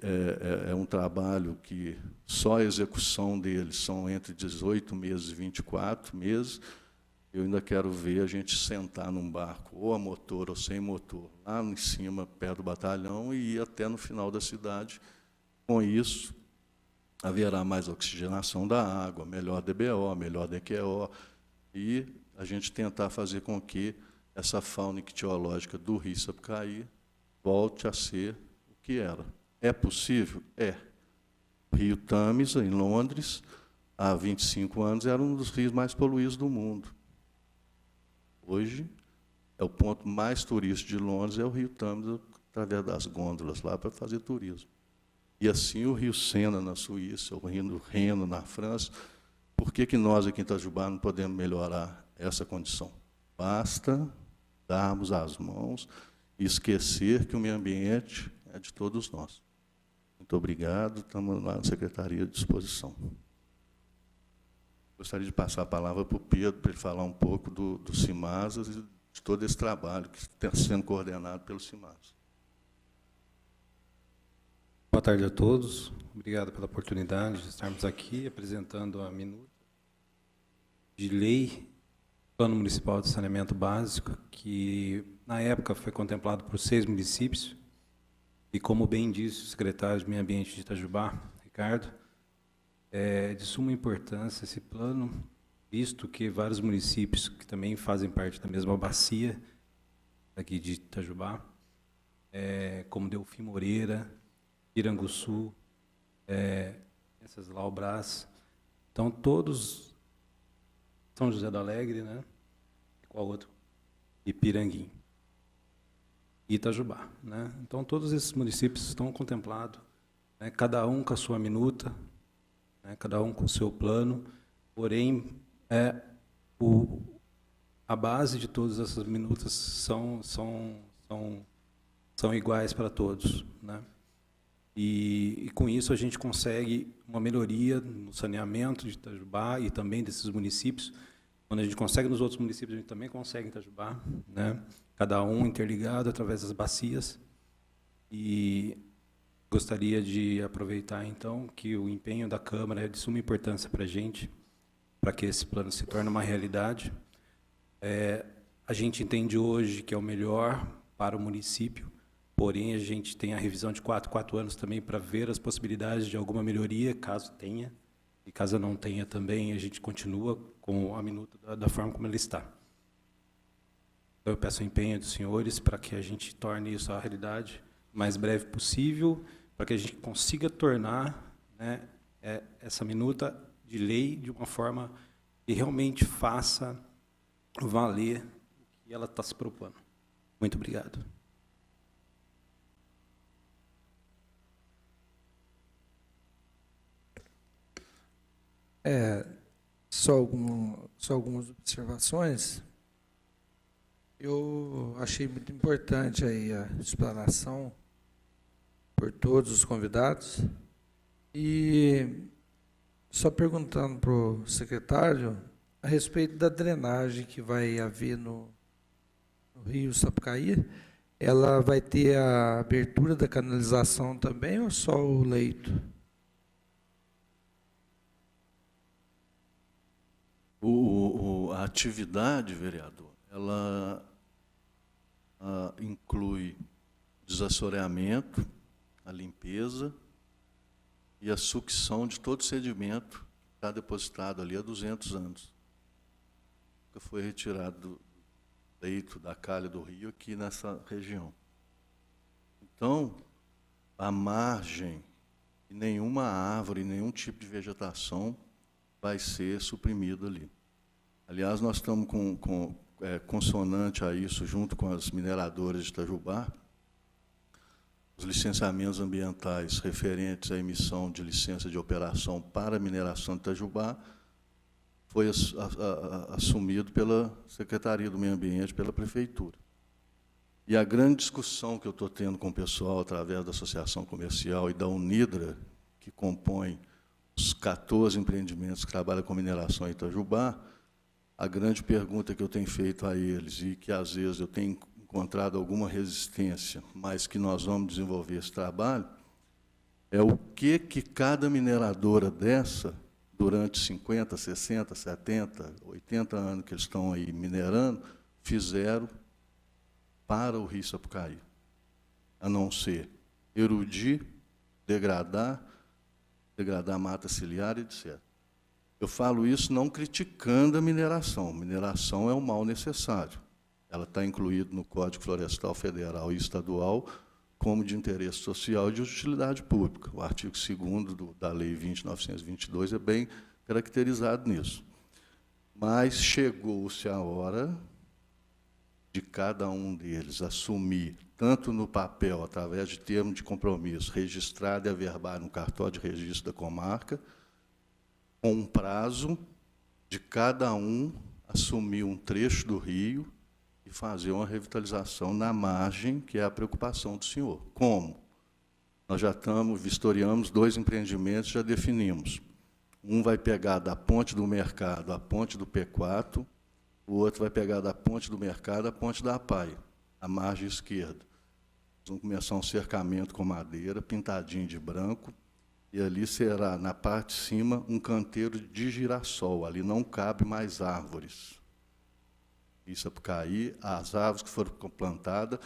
é um trabalho que só a execução dele são entre 18 meses e 24 meses, eu ainda quero ver a gente sentar num barco, ou a motor ou sem motor, lá em cima, perto do batalhão, e ir até no final da cidade. Com isso, haverá mais oxigenação da água, melhor DBO, melhor DQO, e a gente tentar fazer com que essa fauna ictiológica do Rio Sapucaí volte a ser o que era. É possível? É. O Rio Tâmisa, em Londres, há 25 anos, era um dos rios mais poluídos do mundo. Hoje, é o ponto mais turístico de Londres, é o Rio Tâmisa, através das gôndolas lá, para fazer turismo. E assim o Rio Sena, na Suíça, o Rio Reno, na França. Por que nós, aqui em Itajubá, não podemos melhorar essa condição? Basta darmos as mãos e esquecer que o meio ambiente é de todos nós. Muito obrigado, estamos lá na Secretaria à disposição. Gostaria de passar a palavra para o Pedro, para ele falar um pouco do CIMASAS e de todo esse trabalho que está sendo coordenado pelo CIMASAS. Boa tarde a todos. Obrigado pela oportunidade de estarmos aqui apresentando a minuta de lei, Plano Municipal de Saneamento Básico, que na época foi contemplado por 6 municípios, e como bem disse o secretário de Meio Ambiente de Itajubá, Ricardo, é de suma importância esse plano, visto que vários municípios que também fazem parte da mesma bacia aqui de Itajubá, como Delfim Moreira, Iranguçu, Venceslau Brás, então todos, São José do Alegre, né? qual outro? Ipiranguinho e Itajubá, né? Então, todos esses municípios estão contemplados, né? Cada um com a sua minuta, né? Cada um com o seu plano, porém, a base de todas essas minutas são iguais para todos, né? E com isso a gente consegue uma melhoria no saneamento de Itajubá e também desses municípios. Quando a gente consegue nos outros municípios, a gente também consegue em Itajubá, né? Cada um interligado através das bacias. E gostaria de aproveitar, então, que o empenho da Câmara é de suma importância para a gente, para que esse plano se torne uma realidade. A gente entende hoje que é o melhor para o município, porém, a gente tem a revisão de 4 anos também para ver as possibilidades de alguma melhoria, caso tenha, e caso não tenha também, a gente continua com a minuta da forma como ela está. Então, eu peço o empenho dos senhores para que a gente torne isso a realidade o mais breve possível, para que a gente consiga tornar, né, essa minuta de lei de uma forma que realmente faça valer o que ela está se propondo. Muito obrigado. Só algumas observações. Eu achei muito importante aí a explanação por todos os convidados. E só perguntando para o secretário a respeito da drenagem que vai haver no Rio Sapucaí, ela vai ter a abertura da canalização também ou só o leito? A atividade, vereador, ela inclui desassoreamento, a limpeza e a sucção de todo o sedimento que está depositado ali há 200 anos. Que foi retirado do leito da calha do rio aqui nessa região. Então, a margem, nenhuma árvore, nenhum tipo de vegetação vai ser suprimido ali. Aliás, nós estamos consonante a isso, junto com as mineradoras de Itajubá, os licenciamentos ambientais referentes à emissão de licença de operação para a mineração de Itajubá foi assumido pela Secretaria do Meio Ambiente, pela Prefeitura. E a grande discussão que eu estou tendo com o pessoal, através da Associação Comercial e da Unidra, que compõe os 14 empreendimentos que trabalham com mineração em Itajubá, a grande pergunta que eu tenho feito a eles, e que às vezes eu tenho encontrado alguma resistência, mas que nós vamos desenvolver esse trabalho, é o que cada mineradora dessa, durante 50, 60, 70, 80 anos que eles estão aí minerando, fizeram para o Rio Sapucaí, a não ser erudir, degradar a mata ciliar, etc. Eu falo isso não criticando a mineração. Mineração é um mal necessário. Ela está incluída no Código Florestal Federal e Estadual como de interesse social e de utilidade pública. O artigo 2º da Lei 20.922 é bem caracterizado nisso. Mas chegou-se a hora de cada um deles assumir, tanto no papel, através de termo de compromisso, registrado e averbado no cartório de registro da comarca, com um prazo de cada um assumir um trecho do rio e fazer uma revitalização na margem, que é a preocupação do senhor. Como? Nós já vistoriamos 2 empreendimentos, já definimos. Um vai pegar da ponte do mercado à ponte do P4, o outro vai pegar da ponte do mercado à ponte da Apaia, a margem esquerda. Vamos começar um cercamento com madeira, pintadinho de branco, e ali será, na parte de cima, um canteiro de girassol. Ali não cabe mais árvores. Isso é por cair. As árvores que foram plantadas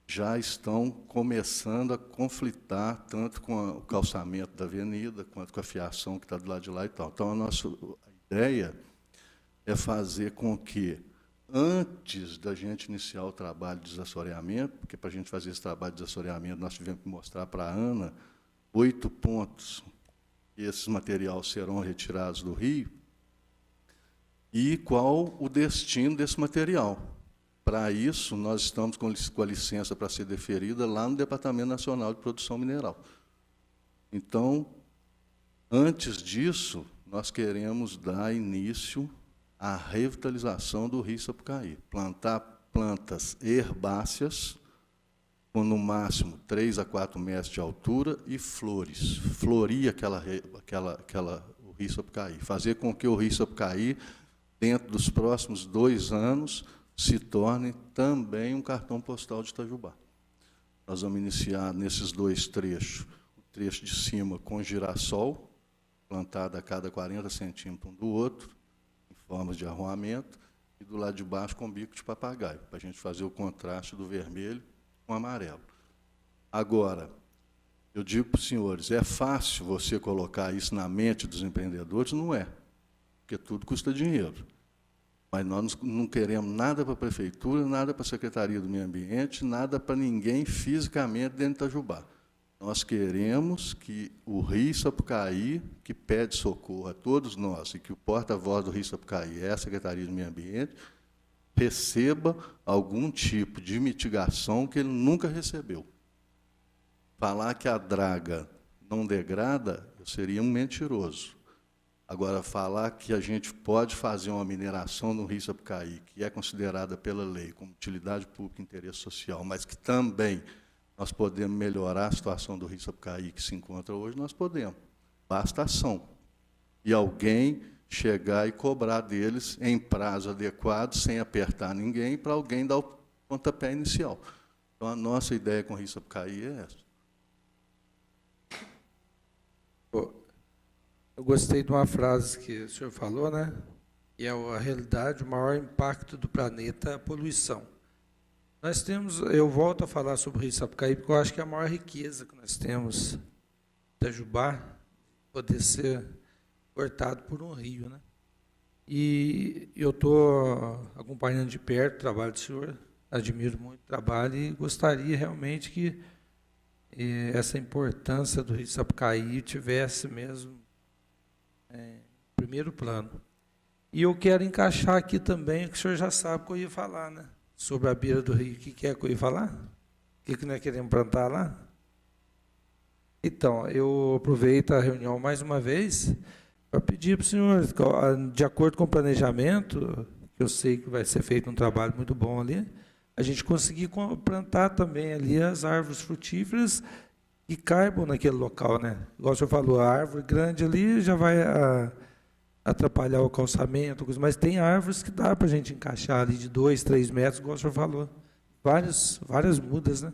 já estão começando a conflitar, tanto com o calçamento da avenida, quanto com a fiação que está do lado de lá e tal. Então, a ideia é fazer com que, antes da gente iniciar o trabalho de desassoreamento, porque para a gente fazer esse trabalho de desassoreamento, nós tivemos que mostrar para a Ana 8 pontos, e esses materiais serão retirados do rio, e qual o destino desse material. Para isso, nós estamos com a licença para ser deferida lá no Departamento Nacional de Produção Mineral. Então, antes disso, nós queremos dar início à revitalização do Rio Sapucaí, plantar plantas herbáceas, com no máximo 3 a 4 metros de altura, e flores, florir o Rio Sapucaí, fazer com que o Rio Sapucaí, dentro dos próximos 2 anos, se torne também um cartão postal de Itajubá. Nós vamos iniciar nesses 2 trechos, o trecho de cima com girassol, plantado a cada 40 centímetros um do outro, em formas de arruamento, e do lado de baixo com bico de papagaio, para a gente fazer o contraste do vermelho com o amarelo. Agora, eu digo para os senhores, é fácil você colocar isso na mente dos empreendedores? Não é, porque tudo custa dinheiro. Mas nós não queremos nada para a Prefeitura, nada para a Secretaria do Meio Ambiente, nada para ninguém fisicamente dentro de Itajubá. Nós queremos que o Rio Sapucaí, que pede socorro a todos nós, e que o porta-voz do Rio Sapucaí é a Secretaria do Meio Ambiente, receba algum tipo de mitigação que ele nunca recebeu. Falar que a draga não degrada, eu seria um mentiroso. Agora, falar que a gente pode fazer uma mineração no Rio Sapucaí, que é considerada pela lei como utilidade pública e interesse social, mas que também nós podemos melhorar a situação do Rio Sapucaí que se encontra hoje, nós podemos. Basta ação. E alguém chegar e cobrar deles em prazo adequado, sem apertar ninguém, para alguém dar o pontapé inicial. Então, a nossa ideia com o Rio Sapucaí é essa. Eu gostei de uma frase que o senhor falou, né? E é a realidade, o maior impacto do planeta é a poluição. Nós temos, eu volto a falar sobre o Rio Sapucaí, porque eu acho que é a maior riqueza que nós temos em Itajubá, poder ser cortado por um rio, né? E eu estou acompanhando de perto o trabalho do senhor, admiro muito o trabalho e gostaria realmente que essa importância do Rio Sapucaí tivesse mesmo em primeiro plano. E eu quero encaixar aqui também o que o senhor já sabe que eu ia falar, né? Sobre a beira do rio. O que é que eu ia falar? O que nós queremos plantar lá? Então, eu aproveito a reunião mais uma vez para pedir para o senhor, de acordo com o planejamento, que eu sei que vai ser feito um trabalho muito bom ali, a gente conseguir plantar também ali as árvores frutíferas que caibam naquele local, né? Igual o senhor falou, a árvore grande ali já vai atrapalhar o calçamento, mas tem árvores que dá para a gente encaixar ali de 2, 3 metros, igual o senhor falou. Várias mudas, né?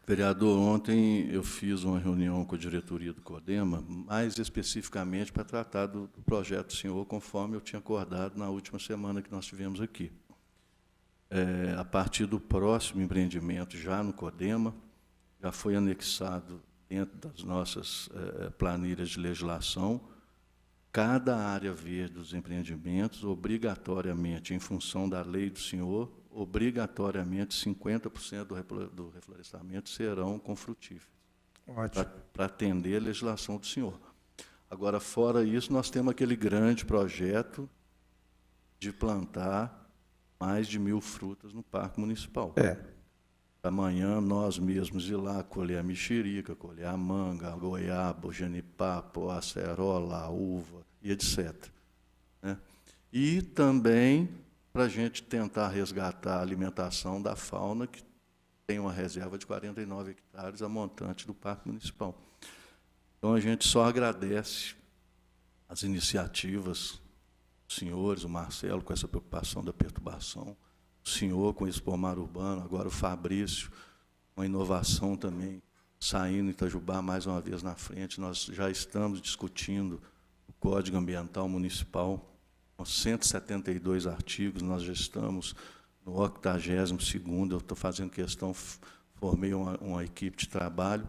Vereador, ontem eu fiz uma reunião com a diretoria do CODEMA, mais especificamente para tratar do projeto do senhor, conforme eu tinha acordado na última semana que nós tivemos aqui. A partir do próximo empreendimento, já no CODEMA, já foi anexado dentro das nossas planilhas de legislação, cada área verde dos empreendimentos, obrigatoriamente, em função da lei do senhor, obrigatoriamente 50% do reflorestamento serão com frutíferos. Ótimo. Para atender a legislação do senhor. Agora, fora isso, nós temos aquele grande projeto de plantar mais de 1.000 frutas no Parque Municipal. Amanhã, nós mesmos ir lá colher a mexerica, colher a manga, a goiaba, o jenipapo, a acerola, a uva, e etc. Né? E também para a gente tentar resgatar a alimentação da fauna, que tem uma reserva de 49 hectares, a montante do Parque Municipal. Então, a gente só agradece as iniciativas dos senhores, o Marcelo, com essa preocupação da perturbação, o senhor com esse pomar urbano, agora o Fabrício, uma inovação também, saindo em Itajubá mais uma vez na frente. Nós já estamos discutindo o Código Ambiental Municipal, com 172 artigos, nós já estamos no 82º, eu estou fazendo questão, formei uma equipe de trabalho,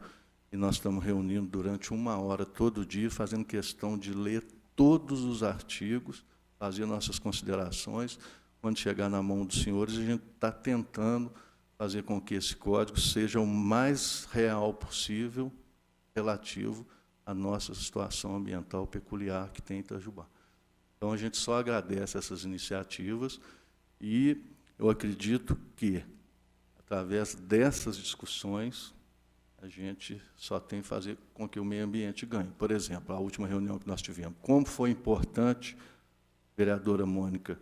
e nós estamos reunindo durante 1 hora todo dia, fazendo questão de ler todos os artigos, fazer nossas considerações. Quando chegar na mão dos senhores, a gente está tentando fazer com que esse código seja o mais real possível relativo à nossa situação ambiental peculiar que tem em Itajubá. Então, a gente só agradece essas iniciativas e eu acredito que, através dessas discussões, a gente só tem que fazer com que o meio ambiente ganhe. Por exemplo, a última reunião que nós tivemos, como foi importante, a vereadora Mônica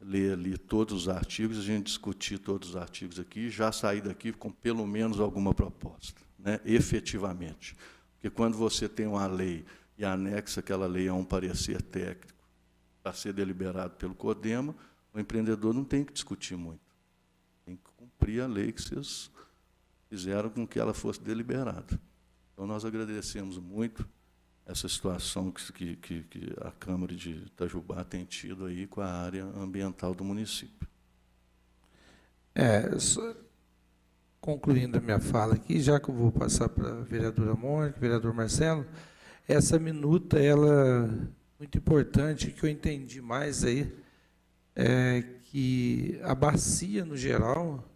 ler ali todos os artigos, a gente discutir todos os artigos aqui, já sair daqui com pelo menos alguma proposta, né, efetivamente. Porque quando você tem uma lei e anexa aquela lei a um parecer técnico para ser deliberado pelo CODEMA, o empreendedor não tem que discutir muito. Tem que cumprir a lei que vocês fizeram com que ela fosse deliberada. Então, nós agradecemos muito essa situação que a Câmara de Itajubá tem tido aí com a área ambiental do município. Concluindo a minha fala aqui, já que eu vou passar para a vereadora Mônica, vereador Marcelo, essa minuta, ela muito importante, que eu entendi mais aí, é que a bacia, no geral,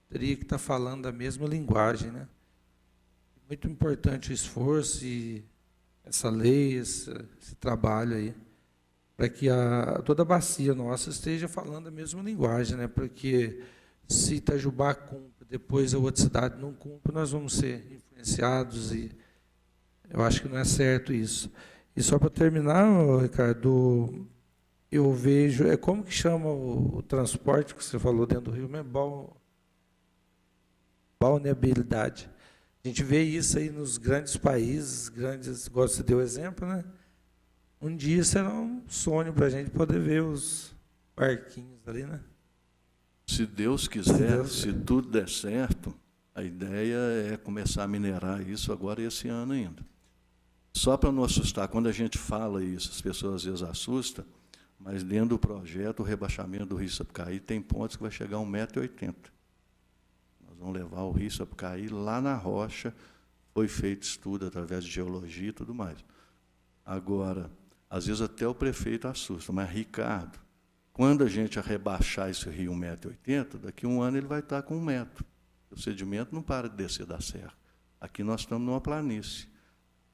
teria que estar falando a mesma linguagem, né? Muito importante o esforço e essa lei, esse trabalho aí, para que toda a bacia nossa esteja falando a mesma linguagem, né? Porque se Itajubá cumpre, depois a outra cidade não cumpre, nós vamos ser influenciados e eu acho que não é certo isso. E só para terminar, Ricardo, eu vejo, como que chama o transporte que você falou dentro do Rio, né? Balneabilidade. A gente vê isso aí nos grandes países, igual você deu exemplo, né? Um dia será um sonho para a gente poder ver os barquinhos ali, né? Se Deus quiser, se tudo der certo, a ideia é começar a minerar isso agora esse ano ainda. Só para não assustar, quando a gente fala isso, as pessoas às vezes assustam, mas dentro do projeto, o rebaixamento do Rio Sapucaí tem pontos que vai chegar a 1,80 m. Nós vamos levar o Rio Sapucaí lá na rocha, foi feito estudo através de geologia e tudo mais. Agora, às vezes até o prefeito assusta, mas, Ricardo, quando a gente rebaixar esse rio 1,80 m, daqui a um ano ele vai estar com 1 metro. O sedimento não para de descer da serra. Aqui nós estamos numa planície.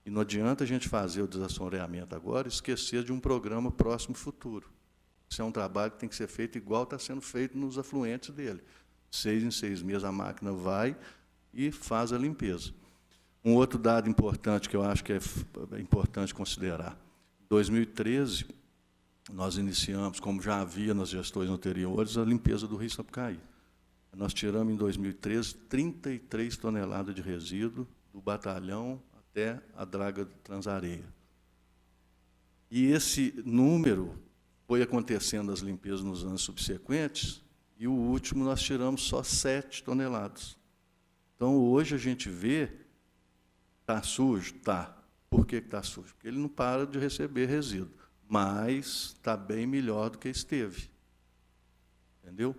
E não adianta a gente fazer o desassoreamento agora e esquecer de um programa próximo futuro. Isso é um trabalho que tem que ser feito igual está sendo feito nos afluentes dele. 6 em 6 meses a máquina vai e faz a limpeza. Um outro dado importante que eu acho que é importante considerar. Em 2013, nós iniciamos, como já havia nas gestões anteriores, a limpeza do Rio Sapucaí. Nós tiramos, em 2013, 33 toneladas de resíduo do batalhão até a draga Transareia. E esse número foi acontecendo as limpezas nos anos subsequentes, e o último nós tiramos só 7 toneladas. Então, hoje a gente vê, está sujo? Está. Por que está sujo? Porque ele não para de receber resíduo, mas está bem melhor do que esteve. Entendeu?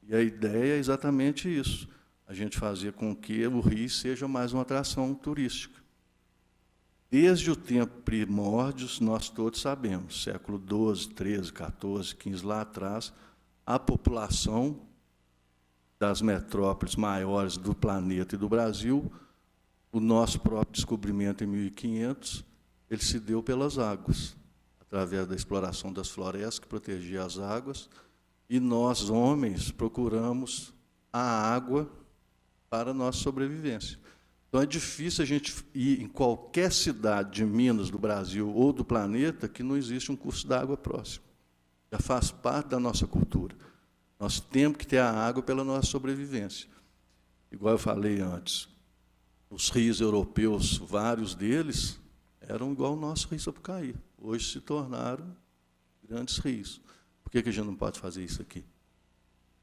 E a ideia é exatamente isso, a gente fazer com que o Rio seja mais uma atração turística. Desde o tempo primórdios, nós todos sabemos, século XII, XIII, XIV, XV, lá atrás, a população das metrópoles maiores do planeta e do Brasil, o nosso próprio descobrimento em 1500, ele se deu pelas águas, através da exploração das florestas que protegia as águas, e nós, homens, procuramos a água para a nossa sobrevivência. Então, é difícil a gente ir em qualquer cidade de Minas, do Brasil ou do planeta que não existe um curso d'água próximo. Já faz parte da nossa cultura. Nós temos que ter a água pela nossa sobrevivência. Igual eu falei antes, os rios europeus, vários deles, eram igual o nosso Rio Sapucaí. Hoje se tornaram grandes rios. Por que a gente não pode fazer isso aqui?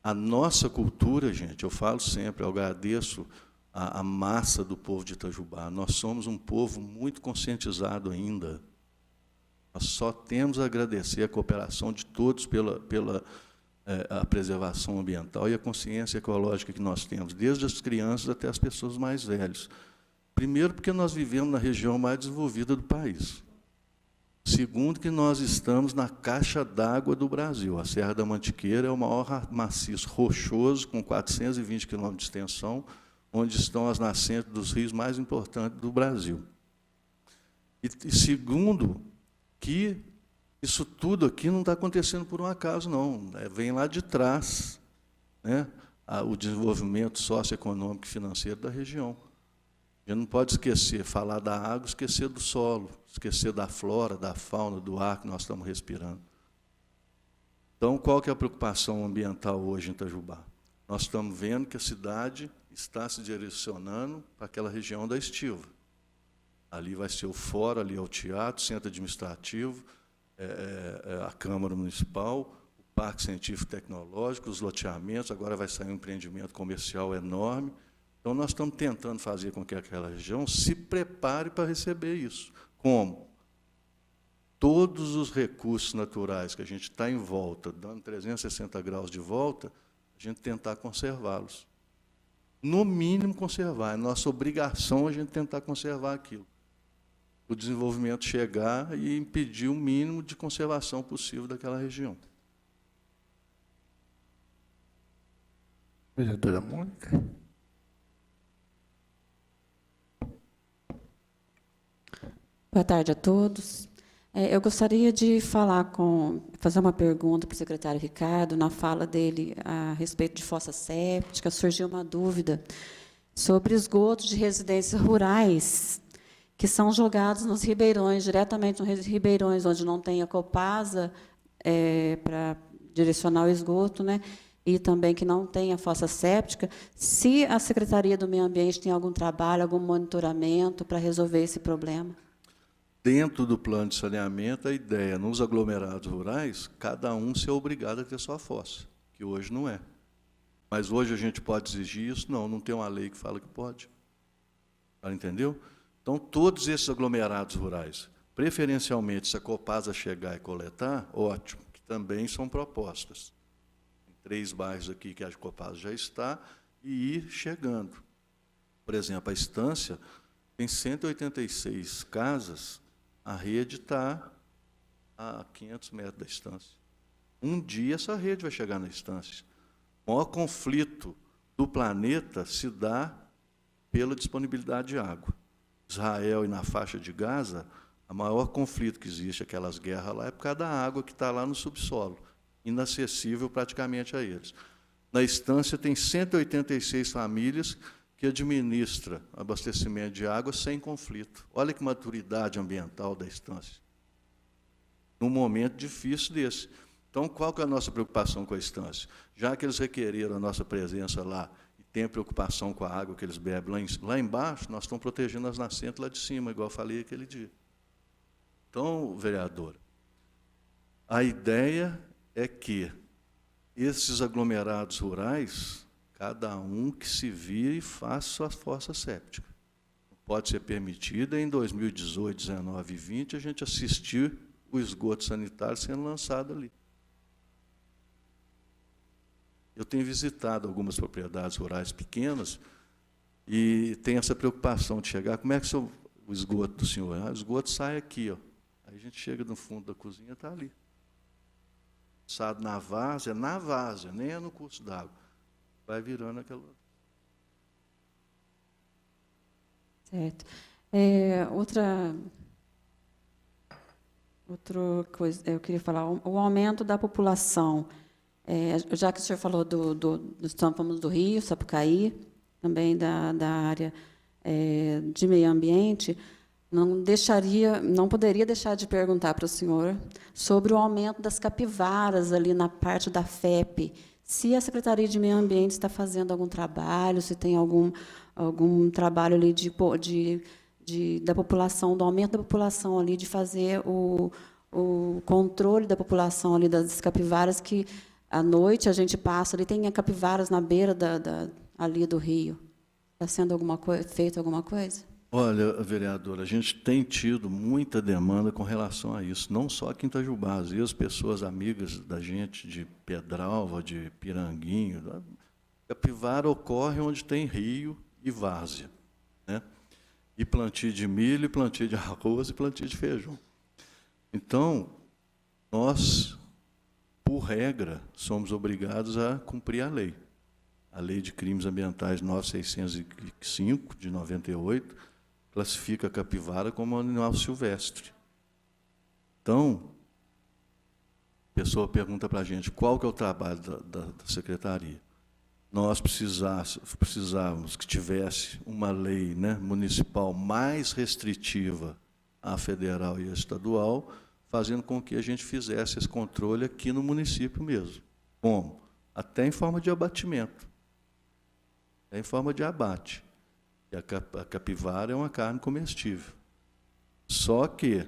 A nossa cultura, gente, eu falo sempre, eu agradeço a massa do povo de Itajubá. Nós somos um povo muito conscientizado ainda. Nós só temos a agradecer a cooperação de todos pela a preservação ambiental e a consciência ecológica que nós temos, desde as crianças até as pessoas mais velhas. Primeiro, porque nós vivemos na região mais desenvolvida do país. Segundo, que nós estamos na caixa d'água do Brasil. A Serra da Mantiqueira é o maior maciço rochoso, com 420 quilômetros de extensão, onde estão as nascentes dos rios mais importantes do Brasil. E segundo, que Isso tudo aqui não está acontecendo por um acaso, não. Vem lá de trás, né, o desenvolvimento socioeconômico e financeiro da região. A gente não pode esquecer, falar da água, esquecer do solo, esquecer da flora, da fauna, do ar que nós estamos respirando. Então, qual que é a preocupação ambiental hoje em Itajubá? Nós estamos vendo que a cidade está se direcionando para aquela região da estiva. Ali vai ser o fórum, ali é o teatro, centro administrativo, a Câmara Municipal, o Parque Científico Tecnológico, os loteamentos, agora vai sair um empreendimento comercial enorme. Então, nós estamos tentando fazer com que aquela região se prepare para receber isso. Como? Todos os recursos naturais que a gente está em volta, dando 360 graus de volta, a gente tentar conservá-los. No mínimo, conservar. É nossa obrigação a gente tentar conservar aquilo. O desenvolvimento chegar e impedir o mínimo de conservação possível daquela região. Vereadora Mônica. Boa tarde a todos. Eu gostaria de fazer uma pergunta para o secretário Ricardo. Na fala dele a respeito de fossa séptica, surgiu uma dúvida sobre esgotos de residências rurais que são jogados nos ribeirões, diretamente nos ribeirões, onde não tem a Copasa para direcionar o esgoto, né? E também que não tem a fossa séptica. Se a Secretaria do Meio Ambiente tem algum trabalho, algum monitoramento para resolver esse problema? Dentro do plano de saneamento, a ideia, nos aglomerados rurais, cada um ser obrigado a ter sua fossa, que hoje não é. Mas hoje a gente pode exigir isso? Não, não tem uma lei que fala que pode. Entendeu? Então, todos esses aglomerados rurais, preferencialmente, se a Copasa chegar e coletar, ótimo, que também são propostas. Tem 3 bairros aqui que a Copasa já está, e ir chegando. Por exemplo, a Estância tem 186 casas, a rede está a 500 metros da Estância. Um dia essa rede vai chegar na Estância. O maior conflito do planeta se dá pela disponibilidade de água. Israel e na faixa de Gaza, o maior conflito que existe, aquelas guerras lá, é por causa da água que está lá no subsolo, inacessível praticamente a eles. Na Estância tem 186 famílias que administra abastecimento de água sem conflito. Olha que maturidade ambiental da Estância. Num momento difícil desse. Então, qual que é a nossa preocupação com a Estância? Já que eles requereram a nossa presença lá e têm preocupação com a água que eles bebem lá embaixo, nós estamos protegendo as nascentes lá de cima, igual eu falei aquele dia. Então, vereadora, a ideia é que esses aglomerados rurais, cada um que se vire e faça sua fossa séptica. Pode ser permitida, em 2018, 19 e 20, a gente assistir o esgoto sanitário sendo lançado ali. Eu tenho visitado algumas propriedades rurais pequenas e tenho essa preocupação de chegar. Como é que o esgoto do senhor? O esgoto sai aqui, ó. Aí a gente chega no fundo da cozinha, está ali. Lançado na várzea, nem é no curso d'água. Vai virando aquela... Certo. Outra coisa, eu queria falar, o aumento da população. Já que o senhor falou dos tampões do Rio, Sapucaí, também da área de meio ambiente, não poderia deixar de perguntar para o senhor sobre o aumento das capivaras ali na parte da FEP. Se a Secretaria de Meio Ambiente está fazendo algum trabalho, se tem algum trabalho ali da população, do aumento da população ali, de fazer o controle da população ali das capivaras, que à noite a gente passa ali, tem capivaras na beira ali do rio. Está sendo feito alguma coisa? Olha, vereadora, a gente tem tido muita demanda com relação a isso, não só aqui em Itajubá, às vezes pessoas amigas da gente de Pedralva, de Piranguinho, capivara ocorre onde tem rio e várzea, né? E plantio de milho, e plantio de arroz, e plantio de feijão. Então, nós, por regra, somos obrigados a cumprir a lei. A Lei de Crimes Ambientais 9605, de 98, classifica a capivara como um animal silvestre. Então, pessoa pergunta para a gente qual que é o trabalho da secretaria. Nós precisávamos que tivesse uma lei, né, municipal mais restritiva à federal e à estadual, fazendo com que a gente fizesse esse controle aqui no município mesmo. Como? Até em forma de abatimento. Até em forma de abate. E a capivara é uma carne comestível. Só que,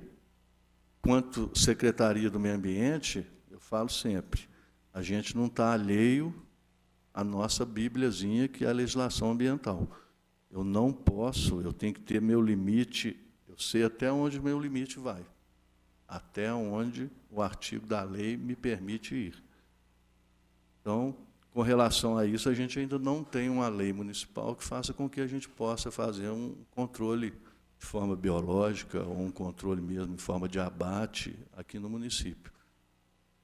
quanto Secretaria do Meio Ambiente, eu falo sempre, a gente não está alheio à nossa bíbliazinha, que é a legislação ambiental. Eu não posso, eu tenho que ter meu limite, eu sei até onde o meu limite vai, até onde o artigo da lei me permite ir. Então, com relação a isso, a gente ainda não tem uma lei municipal que faça com que a gente possa fazer um controle de forma biológica ou um controle mesmo em forma de abate aqui no município.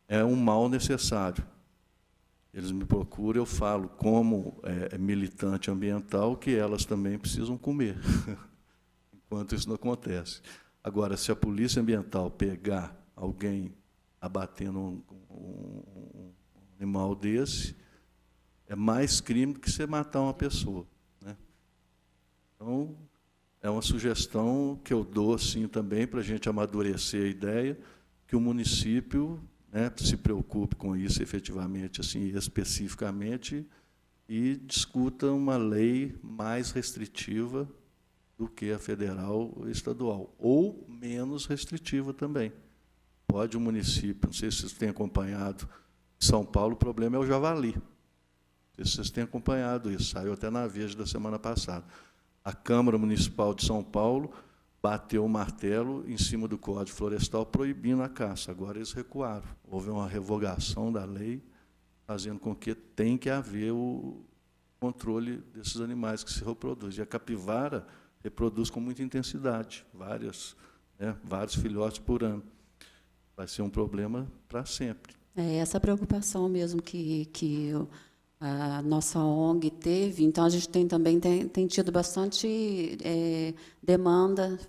É um mal necessário. Eles me procuram, eu falo, como militante ambiental, que elas também precisam comer, enquanto isso não acontece. Agora, se a polícia ambiental pegar alguém abatendo um animal desse, é mais crime do que você matar uma pessoa, né? Então, é uma sugestão que eu dou assim, também para a gente amadurecer a ideia que o município, né, se preocupe com isso efetivamente, assim, especificamente, e discuta uma lei mais restritiva do que a federal ou estadual, ou menos restritiva também. Pode o município, não sei se vocês têm acompanhado, em São Paulo o problema é o javali. Não sei se vocês têm acompanhado isso, saiu até na Veja da semana passada. A Câmara Municipal de São Paulo bateu o martelo em cima do Código Florestal proibindo a caça. Agora eles recuaram. Houve uma revogação da lei, fazendo com que tem que haver o controle desses animais que se reproduzem. E a capivara reproduz com muita intensidade, vários filhotes por ano. Vai ser um problema para sempre. É essa preocupação mesmo que a nossa ONG teve. Então, a gente tem tido bastante demanda,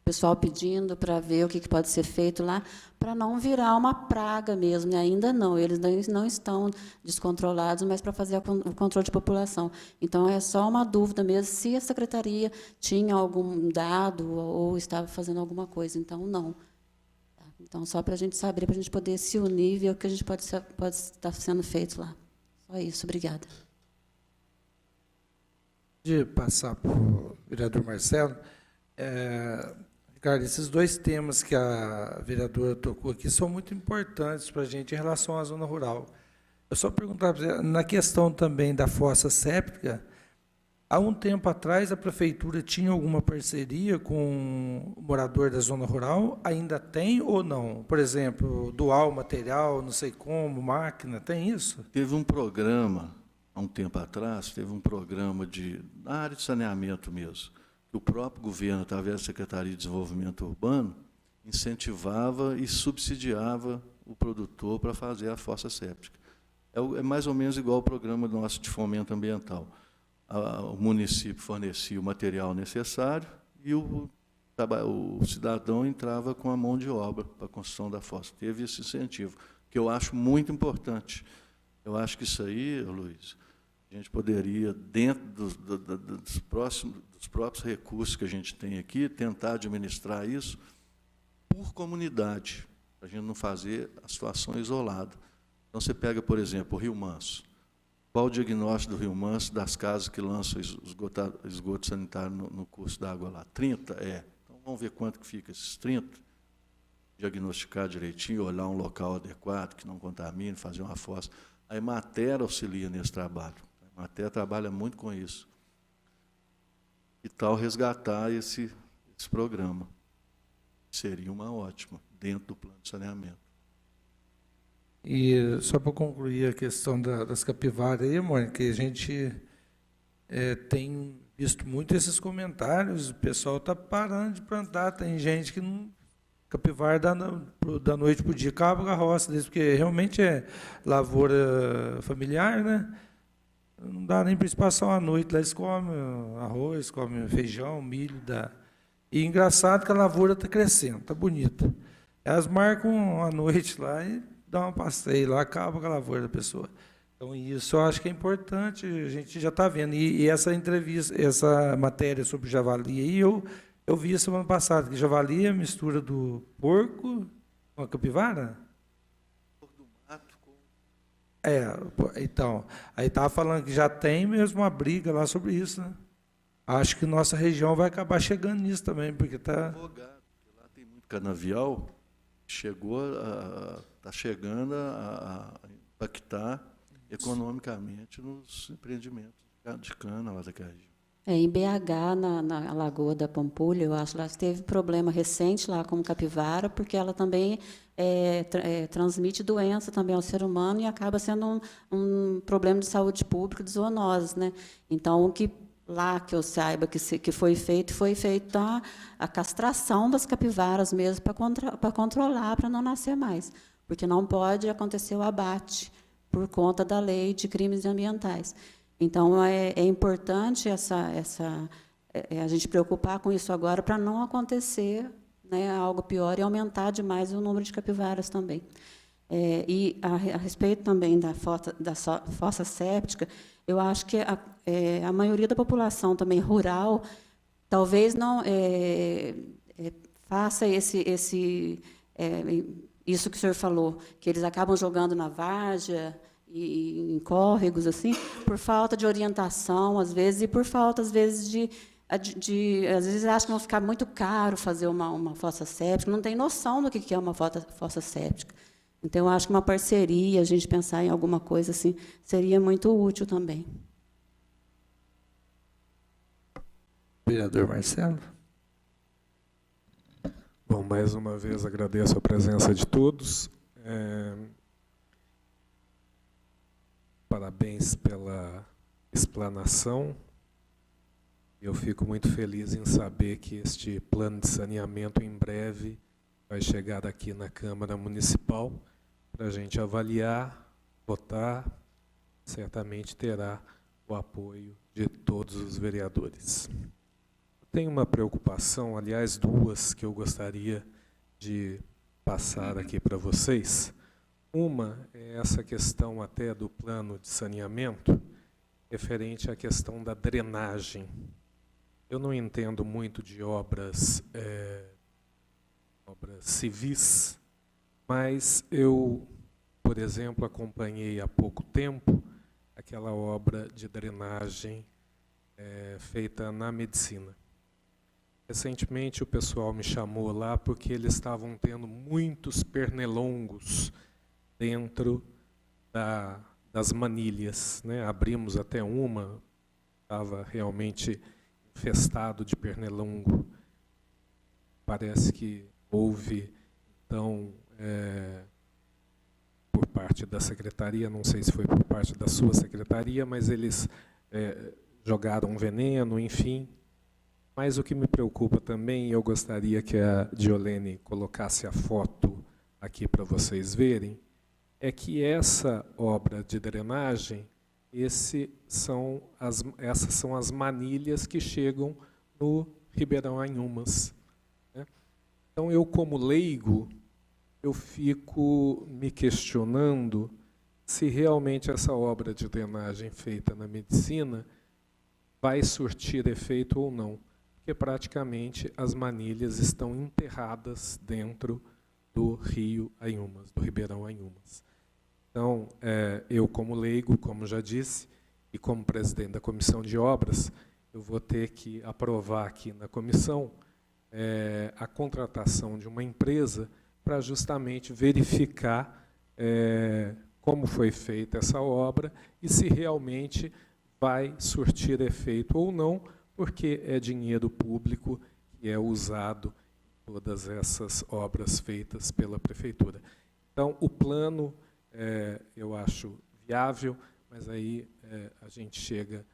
pessoal pedindo para ver o que pode ser feito lá, para não virar uma praga mesmo. E ainda não, eles não estão descontrolados, mas para fazer o controle de população. Então, é só uma dúvida mesmo se a secretaria tinha algum dado ou estava fazendo alguma coisa. Então, não. Então, só para a gente saber, para a gente poder se unir e ver o que a gente pode estar sendo feito lá. Só isso, obrigada. De passar para o vereador Marcelo, Ricardo, esses dois temas que a vereadora tocou aqui são muito importantes para a gente em relação à zona rural. Eu só perguntar para você, na questão também da fossa séptica, há um tempo atrás a prefeitura tinha alguma parceria com o morador da zona rural? Ainda tem ou não? Por exemplo, doar o material, não sei como, máquina, tem isso? Teve um programa, há um tempo atrás, na área de saneamento mesmo, que o próprio governo, através da Secretaria de Desenvolvimento Urbano, incentivava e subsidiava o produtor para fazer a fossa séptica. É mais ou menos igual ao programa nosso de fomento ambiental. O município fornecia o material necessário e o cidadão entrava com a mão de obra para a construção da fossa. Teve esse incentivo, que eu acho muito importante. Eu acho que isso aí, Luiz, a gente poderia, dentro dos próprios recursos que a gente tem aqui, tentar administrar isso por comunidade, para a gente não fazer a situação isolada. Então, você pega, por exemplo, o Rio Manso. Qual o diagnóstico do Rio Manso das casas que lançam esgoto sanitário no curso d'água lá? 30? Então, vamos ver quanto que fica esses 30. Diagnosticar direitinho, olhar um local adequado, que não contamine, fazer uma fossa. A Emater auxilia nesse trabalho. A Emater trabalha muito com isso. E tal resgatar esse programa. Seria uma ótima, dentro do plano de saneamento. E só para concluir a questão das capivaras aí, Mônica, que a gente tem visto muito esses comentários, o pessoal está parando de plantar, tem gente que não... Capivara da noite para o dia acaba com a roça deles, porque realmente é lavoura familiar, né? Não dá nem para eles passar uma noite lá, eles comem arroz, comem feijão, milho. E engraçado que a lavoura está crescendo, está bonita. Elas marcam a noite lá e dá um passeio lá, acaba com a lavoura da pessoa. Então, isso eu acho que é importante, a gente já está vendo. E essa entrevista, essa matéria sobre javali aí, eu vi semana passada, que javali é a mistura do porco com a capivara? Então, aí estava falando que já tem mesmo uma briga lá sobre isso, né? Acho que nossa região vai acabar chegando nisso também, porque está... Lá tem muito canavial, está chegando a impactar economicamente nos empreendimentos de cana lá daquela região. Em BH, na Lagoa da Pampulha, eu acho, lá teve problema recente lá com capivara, porque ela também transmite doença também ao ser humano e acaba sendo um problema de saúde pública, de zoonoses, né? Então, o que lá que eu saiba que foi feito a castração das capivaras mesmo para controlar, para não nascer mais, porque não pode acontecer o abate por conta da lei de crimes ambientais. Então, é importante a gente preocupar com isso agora para não acontecer, né, algo pior e aumentar demais o número de capivaras também. E a respeito também da fossa séptica, eu acho que a maioria da população também rural talvez não faça isso que o senhor falou, que eles acabam jogando na várzea, e em córregos, assim, por falta de orientação, às vezes, e por falta, às vezes, às vezes acham que vai ficar muito caro fazer uma fossa séptica, não tem noção do que é uma fossa séptica. Então, eu acho que uma parceria, a gente pensar em alguma coisa assim, seria muito útil também. Vereador Marcelo. Bom, mais uma vez agradeço a presença de todos. Parabéns pela explanação. Eu fico muito feliz em saber que este plano de saneamento em breve vai chegar aqui na Câmara Municipal para a gente avaliar, votar, certamente terá o apoio de todos os vereadores. Tenho uma preocupação, aliás, duas, que eu gostaria de passar aqui para vocês. Uma é essa questão até do plano de saneamento, referente à questão da drenagem. Eu não entendo muito de obras civis, mas eu, por exemplo, acompanhei há pouco tempo aquela obra de drenagem feita na medicina. Recentemente o pessoal me chamou lá porque eles estavam tendo muitos pernilongos dentro das manilhas, né? Abrimos até uma, estava realmente infestado de pernilongo. Parece que houve, então, por parte da secretaria, não sei se foi por parte da sua secretaria, mas eles jogaram veneno, enfim. Mas o que me preocupa também, e eu gostaria que a Diolene colocasse a foto aqui para vocês verem, é que essa obra de drenagem, essas são as manilhas que chegam no Ribeirão Anhumas, né? Então, eu, como leigo, eu fico me questionando se realmente essa obra de drenagem feita na medicina vai surtir efeito ou não, porque praticamente as manilhas estão enterradas dentro do rio Anhumas, do Ribeirão Anhumas. Então, eu, como leigo, como já disse, e como presidente da Comissão de Obras, eu vou ter que aprovar aqui na comissão a contratação de uma empresa para justamente verificar como foi feita essa obra e se realmente vai surtir efeito ou não, porque é dinheiro público que é usado em todas essas obras feitas pela Prefeitura. Então, o plano, eu acho viável, mas aí a gente chega,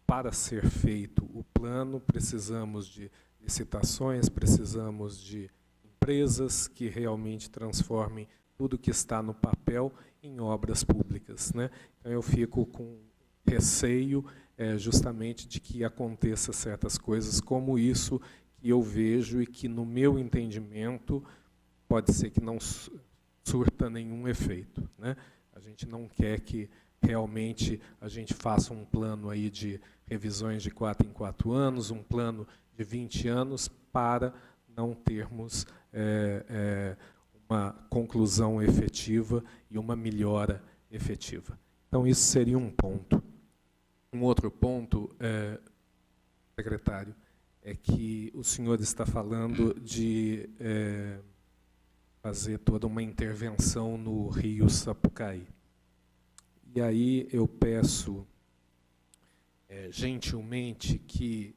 para ser feito o plano, precisamos de licitações, precisamos de empresas que realmente transformem tudo que está no papel em obras públicas, né? Então, eu fico com receio justamente de que aconteça certas coisas como isso que eu vejo e que, no meu entendimento, pode ser que não surta nenhum efeito, né? A gente não quer que realmente a gente faça um plano aí de revisões de 4 em 4 anos, um plano de 20 anos, para não termos uma conclusão efetiva e uma melhora efetiva. Então, isso seria um ponto. Um outro ponto, secretário, é que o senhor está falando de fazer toda uma intervenção no rio Sapucaí. E aí eu peço gentilmente que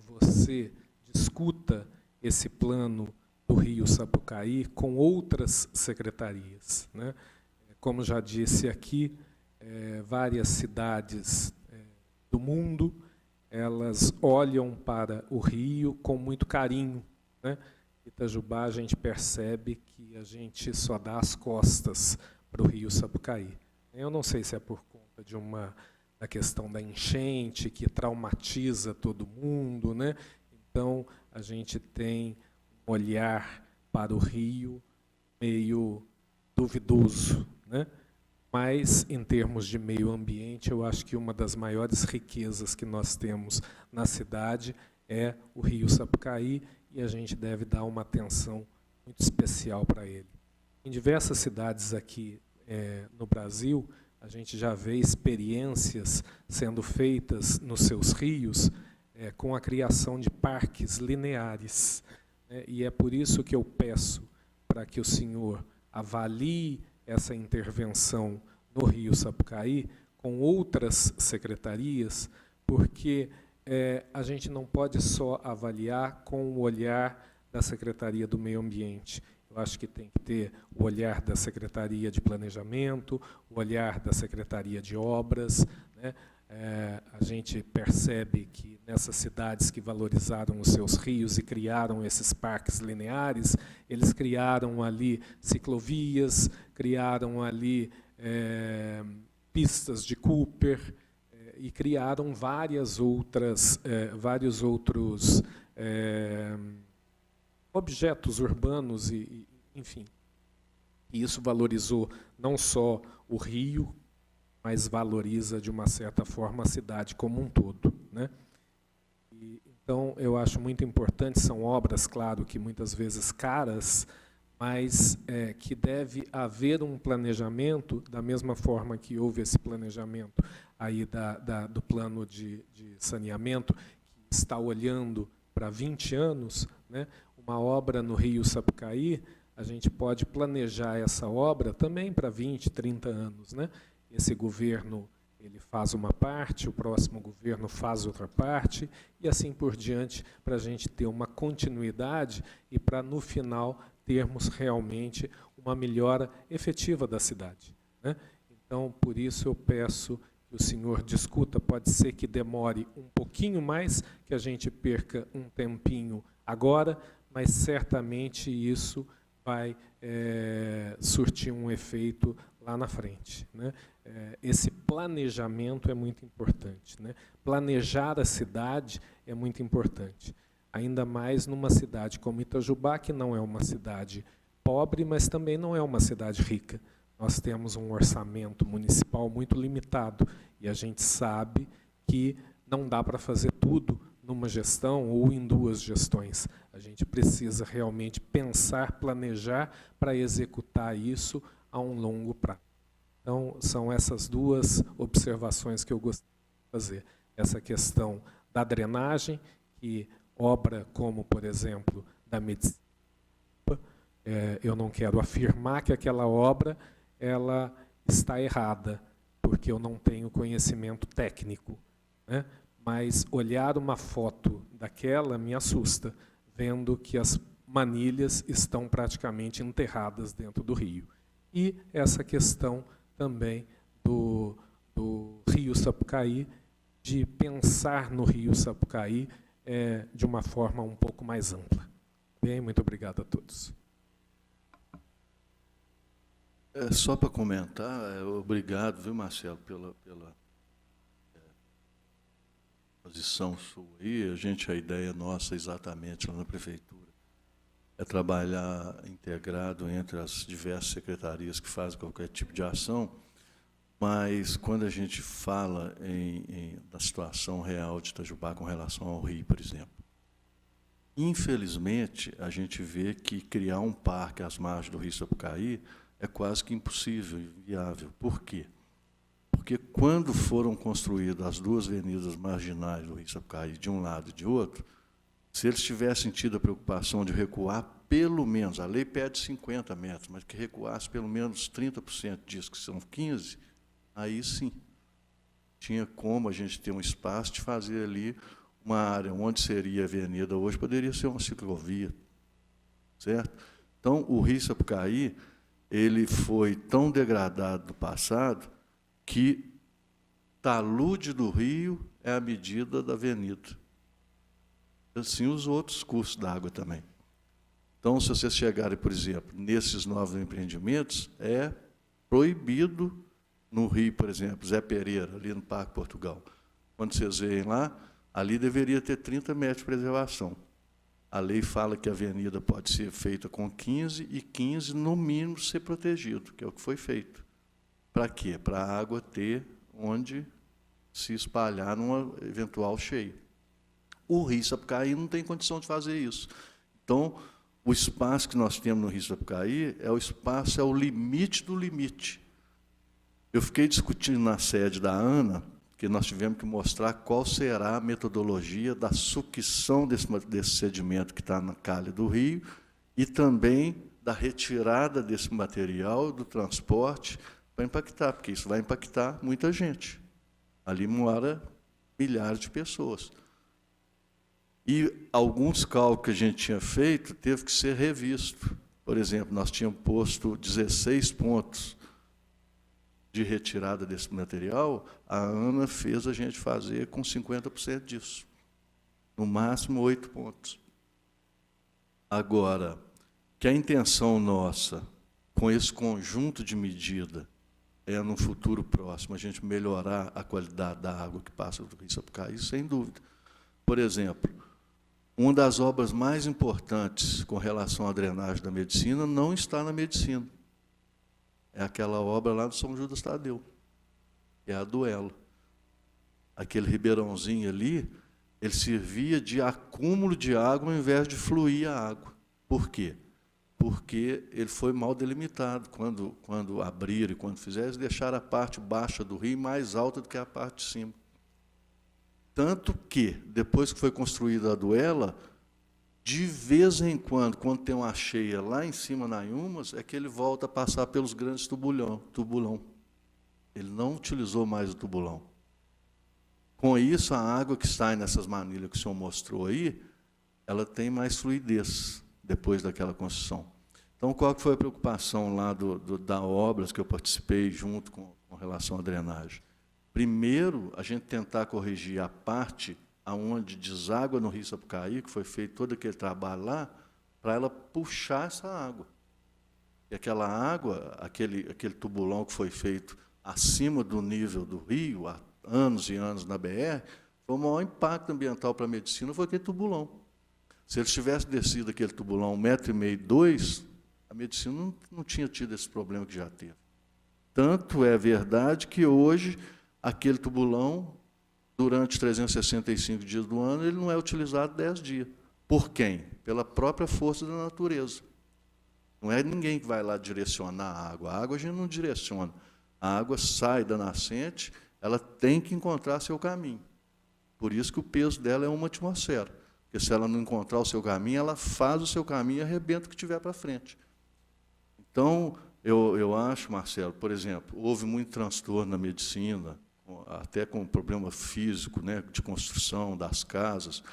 você discuta esse plano do rio Sapucaí com outras secretarias, né? Como já disse aqui, várias cidades do mundo, elas olham para o rio com muito carinho, né? Itajubá, a gente percebe que a gente só dá as costas para o rio Sapucaí. Eu não sei se é por conta da questão da enchente, que traumatiza todo mundo, né? Então, a gente tem um olhar para o rio meio duvidoso, né? Mas, em termos de meio ambiente, eu acho que uma das maiores riquezas que nós temos na cidade é o rio Sapucaí, e a gente deve dar uma atenção muito especial para ele. Em diversas cidades aqui no Brasil, a gente já vê experiências sendo feitas nos seus rios com a criação de parques lineares. E é por isso que eu peço para que o senhor avalie essa intervenção no rio Sapucaí com outras secretarias, porque a gente não pode só avaliar com o olhar da Secretaria do Meio Ambiente. Eu acho que tem que ter o olhar da Secretaria de Planejamento, o olhar da Secretaria de Obras, né? A gente percebe que nessas cidades que valorizaram os seus rios e criaram esses parques lineares, eles criaram ali ciclovias, criaram ali pistas de Cooper, e criaram vários outros objetos urbanos, enfim. E isso valorizou não só o rio, mas valoriza, de uma certa forma, a cidade como um todo, né? Então, eu acho muito importante, são obras, claro, que muitas vezes caras, mas que deve haver um planejamento, da mesma forma que houve esse planejamento aí do plano de saneamento, que está olhando para 20 anos, né? Uma obra no rio Sapucaí, a gente pode planejar essa obra também para 20, 30 anos, né? Esse governo, ele faz uma parte, o próximo governo faz outra parte, e assim por diante, para a gente ter uma continuidade e para, no final, termos realmente uma melhora efetiva da cidade, né? Então, por isso, eu peço que o senhor discuta, pode ser que demore um pouquinho mais, que a gente perca um tempinho agora, mas certamente isso vai surtir um efeito lá na frente, né? Esse planejamento é muito importante, né? Planejar a cidade é muito importante, ainda mais numa cidade como Itajubá, que não é uma cidade pobre, mas também não é uma cidade rica. Nós temos um orçamento municipal muito limitado, e a gente sabe que não dá para fazer tudo numa gestão ou em 2 gestões. A gente precisa realmente pensar, planejar para executar isso a um longo prazo. Então, são essas 2 observações que eu gostaria de fazer. Essa questão da drenagem, que obra como, por exemplo, da medicina, eu não quero afirmar que aquela obra ela está errada, porque eu não tenho conhecimento técnico, né? Mas olhar uma foto daquela me assusta, vendo que as manilhas estão praticamente enterradas dentro do rio. E essa questão também do rio Sapucaí, de pensar no rio Sapucaí de uma forma um pouco mais ampla. Bem, muito obrigado a todos. Só para comentar, obrigado, viu, Marcelo, pela posição sua aí. A ideia nossa exatamente lá na prefeitura é trabalhar integrado entre as diversas secretarias que fazem qualquer tipo de ação, mas quando a gente fala da situação real de Itajubá com relação ao Rio, por exemplo, infelizmente, a gente vê que criar um parque às margens do Rio Sapucaí é quase que impossível, inviável. Por quê? Porque quando foram construídas as duas avenidas marginais do Rio Sapucaí, de um lado e de outro, se eles tivessem tido a preocupação de recuar pelo menos, a lei pede 50 metros, mas que recuasse pelo menos 30% disso, que são 15, aí sim, tinha como a gente ter um espaço de fazer ali uma área onde seria a avenida hoje, poderia ser uma ciclovia, certo? Então, o Rio Sapucaí, ele foi tão degradado no passado que talude do rio é a medida da avenida. Assim, os outros cursos d'água também. Então, se vocês chegarem, por exemplo, nesses novos empreendimentos, é proibido no Rio, por exemplo, Zé Pereira, ali no Parque Portugal. Quando vocês veem lá, ali deveria ter 30 metros de preservação. A lei fala que a avenida pode ser feita com 15 e 15, no mínimo, ser protegido, que é o que foi feito. Para quê? Para a água ter onde se espalhar numa eventual cheia. O Rio Sapucaí não tem condição de fazer isso. Então, o espaço que nós temos no Rio Sapucaí é o espaço, é o limite do limite. Eu fiquei discutindo na sede da ANA, que nós tivemos que mostrar qual será a metodologia da sucção desse sedimento que está na calha do rio e também da retirada desse material, do transporte, para impactar, porque isso vai impactar muita gente. Ali mora milhares de pessoas. E alguns cálculos que a gente tinha feito teve que ser revisto. Por exemplo, nós tínhamos posto 16 pontos de retirada desse material, a ANA fez a gente fazer com 50% disso. No máximo 8 pontos. Agora, que a intenção nossa, com esse conjunto de medida, é, no futuro próximo, a gente melhorar a qualidade da água que passa do Rio Sapucaí, sem dúvida. Por exemplo, uma das obras mais importantes com relação à drenagem da medicina não está na medicina. É aquela obra lá do São Judas Tadeu, é a Duelo. Aquele ribeirãozinho ali, ele servia de acúmulo de água ao invés de fluir a água. Por quê? Porque ele foi mal delimitado. Quando abriram e quando fizeram, eles deixaram a parte baixa do rio mais alta do que a parte de cima. Tanto que, depois que foi construída a Duela, de vez em quando tem uma cheia lá em cima na Inhumas, é que ele volta a passar pelos grandes tubulão. Ele não utilizou mais o tubulão. Com isso, a água que sai nessas manilhas que o senhor mostrou aí, ela tem mais fluidez depois daquela construção. Então, qual que foi a preocupação lá da obras que eu participei junto com relação à drenagem? Primeiro, a gente tentar corrigir a parte aonde deságua no Rio Sapucaí, que foi feito todo aquele trabalho lá, para ela puxar essa água. E aquela água, aquele tubulão que foi feito acima do nível do rio, há anos e anos na BR, foi o maior impacto ambiental para a medicina, foi aquele tubulão. Se eles tivessem descido aquele tubulão 1,5 m, 2 m, a medicina não tinha tido esse problema que já teve. Tanto é verdade que hoje, aquele tubulão, durante 365 dias do ano, ele não é utilizado 10 dias. Por quem? Pela própria força da natureza. Não é ninguém que vai lá direcionar a água. A água a gente não direciona. A água sai da nascente, ela tem que encontrar seu caminho. Por isso que o peso dela é 1 atmosfera. Porque se ela não encontrar o seu caminho, ela faz o seu caminho e arrebenta o que tiver para frente. Então, eu acho, Marcelo, por exemplo, houve muito transtorno na medicina, até com problema físico, né, de construção das casas.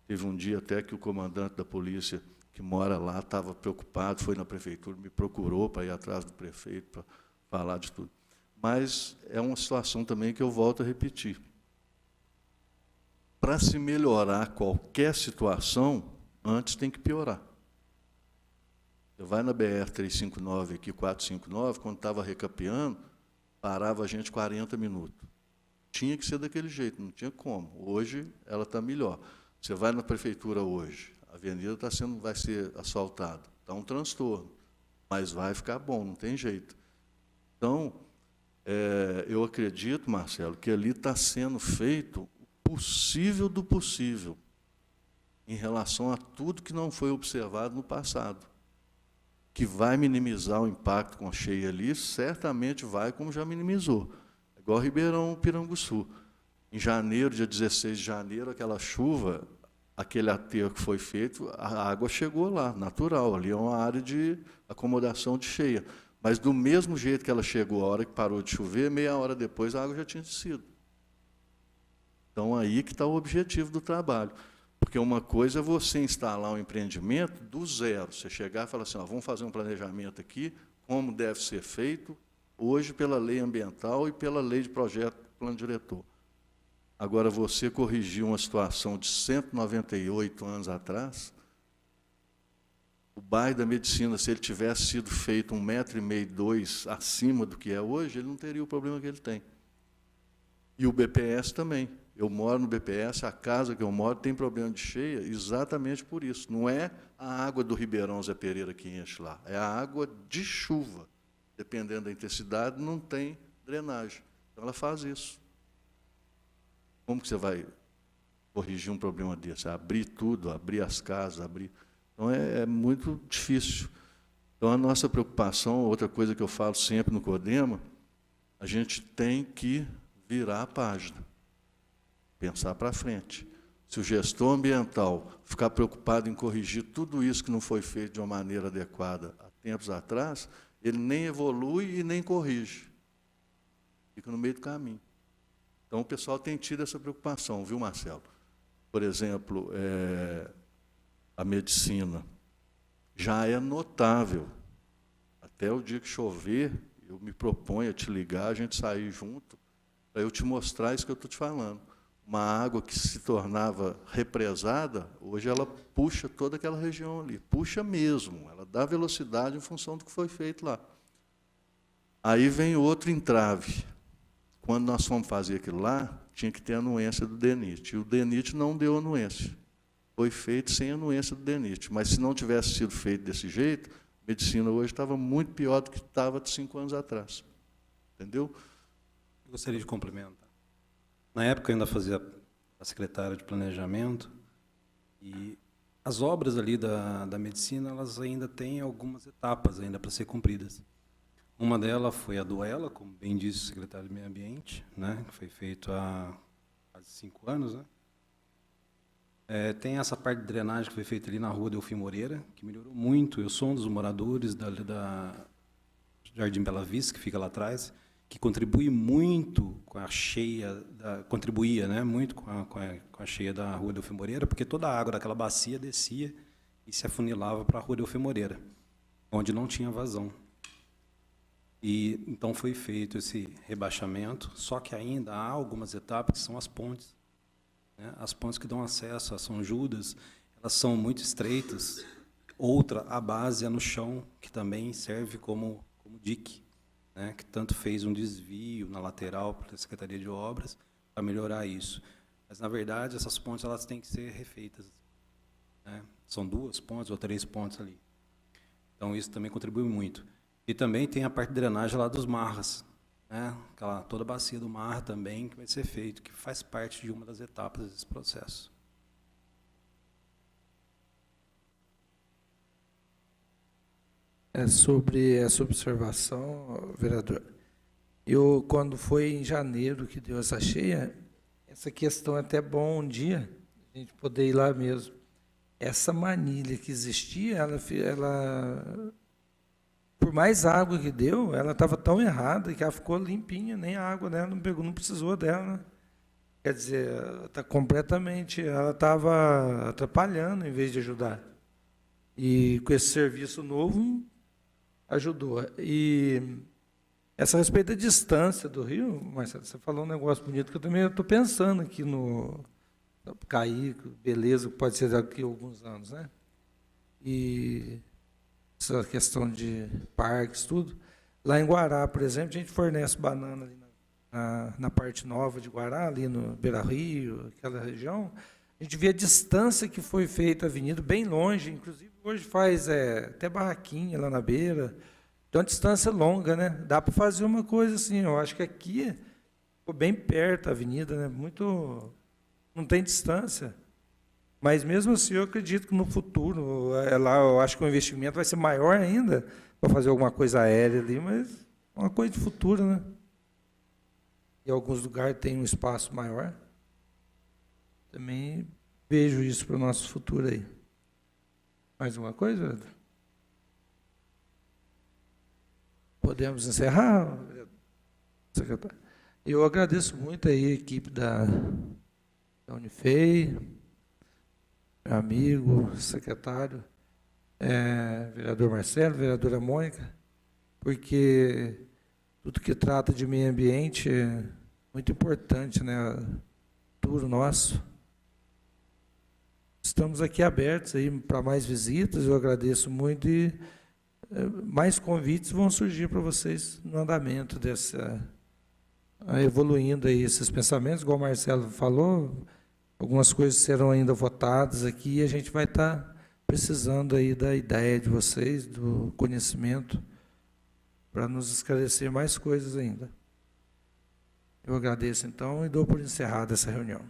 Teve um dia até que o comandante da polícia, que mora lá, estava preocupado, foi na prefeitura, me procurou para ir atrás do prefeito, para falar de tudo. Mas é uma situação também que eu volto a repetir. Para se melhorar qualquer situação, antes tem que piorar. Você vai na BR-359, aqui, 459, quando estava recapeando, parava a gente 40 minutos. Tinha que ser daquele jeito, não tinha como. Hoje, ela está melhor. Você vai na prefeitura hoje, avenida vai ser asfaltada. Está um transtorno, mas vai ficar bom, não tem jeito. Então, eu acredito, Marcelo, que ali está sendo feito o possível do possível em relação a tudo que não foi observado no passado. Que vai minimizar o impacto com a cheia ali, certamente vai, como já minimizou. É igual Ribeirão Piranguçu. Em janeiro, dia 16 de janeiro, aquela chuva, aquele aterro que foi feito, a água chegou lá, natural. Ali é uma área de acomodação de cheia. Mas, do mesmo jeito que ela chegou, a hora que parou de chover, meia hora depois a água já tinha descido. Então, aí que está o objetivo do trabalho. Porque uma coisa é você instalar um empreendimento do zero. Você chegar e falar assim, vamos fazer um planejamento aqui, como deve ser feito, hoje pela lei ambiental e pela lei de projeto, plano diretor. Agora, você corrigir uma situação de 198 anos atrás, o bairro da Medicina, se ele tivesse sido feito 1,5 m, 2 acima do que é hoje, ele não teria o problema que ele tem. E o BPS também. Eu moro no BPS, a casa que eu moro tem problema de cheia exatamente por isso. Não é a água do Ribeirão Zé Pereira que enche lá, é a água de chuva. Dependendo da intensidade, não tem drenagem. Então, ela faz isso. Como que você vai corrigir um problema desse? Abrir tudo, abrir as casas, abrir... Então, é muito difícil. Então, a nossa preocupação, outra coisa que eu falo sempre no CODEMA, a gente tem que virar a página, pensar para frente. Se o gestor ambiental ficar preocupado em corrigir tudo isso que não foi feito de uma maneira adequada há tempos atrás, ele nem evolui e nem corrige. Fica no meio do caminho. Então, o pessoal tem tido essa preocupação, viu, Marcelo? Por exemplo, a Medicina já é notável. Até o dia que chover, eu me proponho a te ligar, a gente sair junto, para eu te mostrar isso que eu estou te falando. Uma água que se tornava represada, hoje ela puxa toda aquela região ali. Puxa mesmo, ela dá velocidade em função do que foi feito lá. Aí vem outro entrave. Quando nós fomos fazer aquilo lá, tinha que ter a anuência do DENIT. E o DENIT não deu anuência. Foi feito sem anuência do DENIT. Mas, se não tivesse sido feito desse jeito, a Medicina hoje estava muito pior do que estava de 5 anos atrás. Entendeu? Eu gostaria de complementar. Na época, eu ainda fazia a secretária de Planejamento, e as obras ali da Medicina, elas ainda têm algumas etapas ainda para ser cumpridas. Uma delas foi a do ELA, como bem disse o secretário de Meio Ambiente, né, que foi feito há quase 5 anos. Né. Tem essa parte de drenagem que foi feita ali na rua Delfim Moreira, que melhorou muito. Eu sou um dos moradores da Jardim Bela Vista, que fica lá atrás, que contribui muito com a cheia, contribuía, né, muito com a cheia da rua Delfim Moreira, porque toda a água daquela bacia descia e se afunilava para a rua Delfim Moreira, onde não tinha vazão. E então foi feito esse rebaixamento, só que ainda há algumas etapas que são as pontes. Né? As pontes que dão acesso a São Judas, elas são muito estreitas. Outra, a base é no chão, que também serve como dique, né? Que tanto fez um desvio na lateral para a Secretaria de Obras para melhorar isso. Mas, na verdade, essas pontes elas têm que ser refeitas. Né? São 2 pontes ou 3 pontes ali. Então, isso também contribui muito. E também tem a parte de drenagem lá dos Marras, né? Toda a bacia do Marra também que vai ser feito, que faz parte de uma das etapas desse processo. Sobre essa observação, vereador, quando foi em janeiro que deu essa cheia, essa questão é até bom um dia a gente poder ir lá mesmo. Essa manilha que existia, ela por mais água que deu, ela estava tão errada que ela ficou limpinha, nem a água dela não precisou dela. Né? Quer dizer, ela estava atrapalhando em vez de ajudar. E com esse serviço novo, ajudou. E essa respeito da distância do rio, Marcelo, você falou um negócio bonito que eu também estou pensando aqui no Caí, beleza, pode ser daqui a alguns anos, né? E essa questão de parques, tudo. Lá em Guará, por exemplo, a gente fornece banana ali na parte nova de Guará, ali no Beira-Rio, aquela região. A gente vê a distância que foi feita a avenida, bem longe, inclusive hoje faz até barraquinha lá na beira. Então, a distância longa, né? Dá para fazer uma coisa assim, eu acho que aqui ficou bem perto a avenida, né? Muito, não tem distância. Mas mesmo assim, eu acredito que no futuro, lá eu acho que o investimento vai ser maior ainda para fazer alguma coisa aérea ali, mas é uma coisa de futuro, né? Em alguns lugares tem um espaço maior. Também vejo isso para o nosso futuro aí. Mais uma coisa? Podemos encerrar, secretário? Eu agradeço muito aí a equipe da Unifei, meu amigo, secretário, vereador Marcelo, vereadora Mônica, porque tudo que trata de meio ambiente é muito importante, né? Tudo nosso. Estamos aqui abertos aí para mais visitas, eu agradeço muito e mais convites vão surgir para vocês no andamento dessa, evoluindo aí esses pensamentos, igual o Marcelo falou, algumas coisas serão ainda votadas aqui e a gente vai estar precisando aí da ideia de vocês, do conhecimento, para nos esclarecer mais coisas ainda. Eu agradeço então e dou por encerrada essa reunião.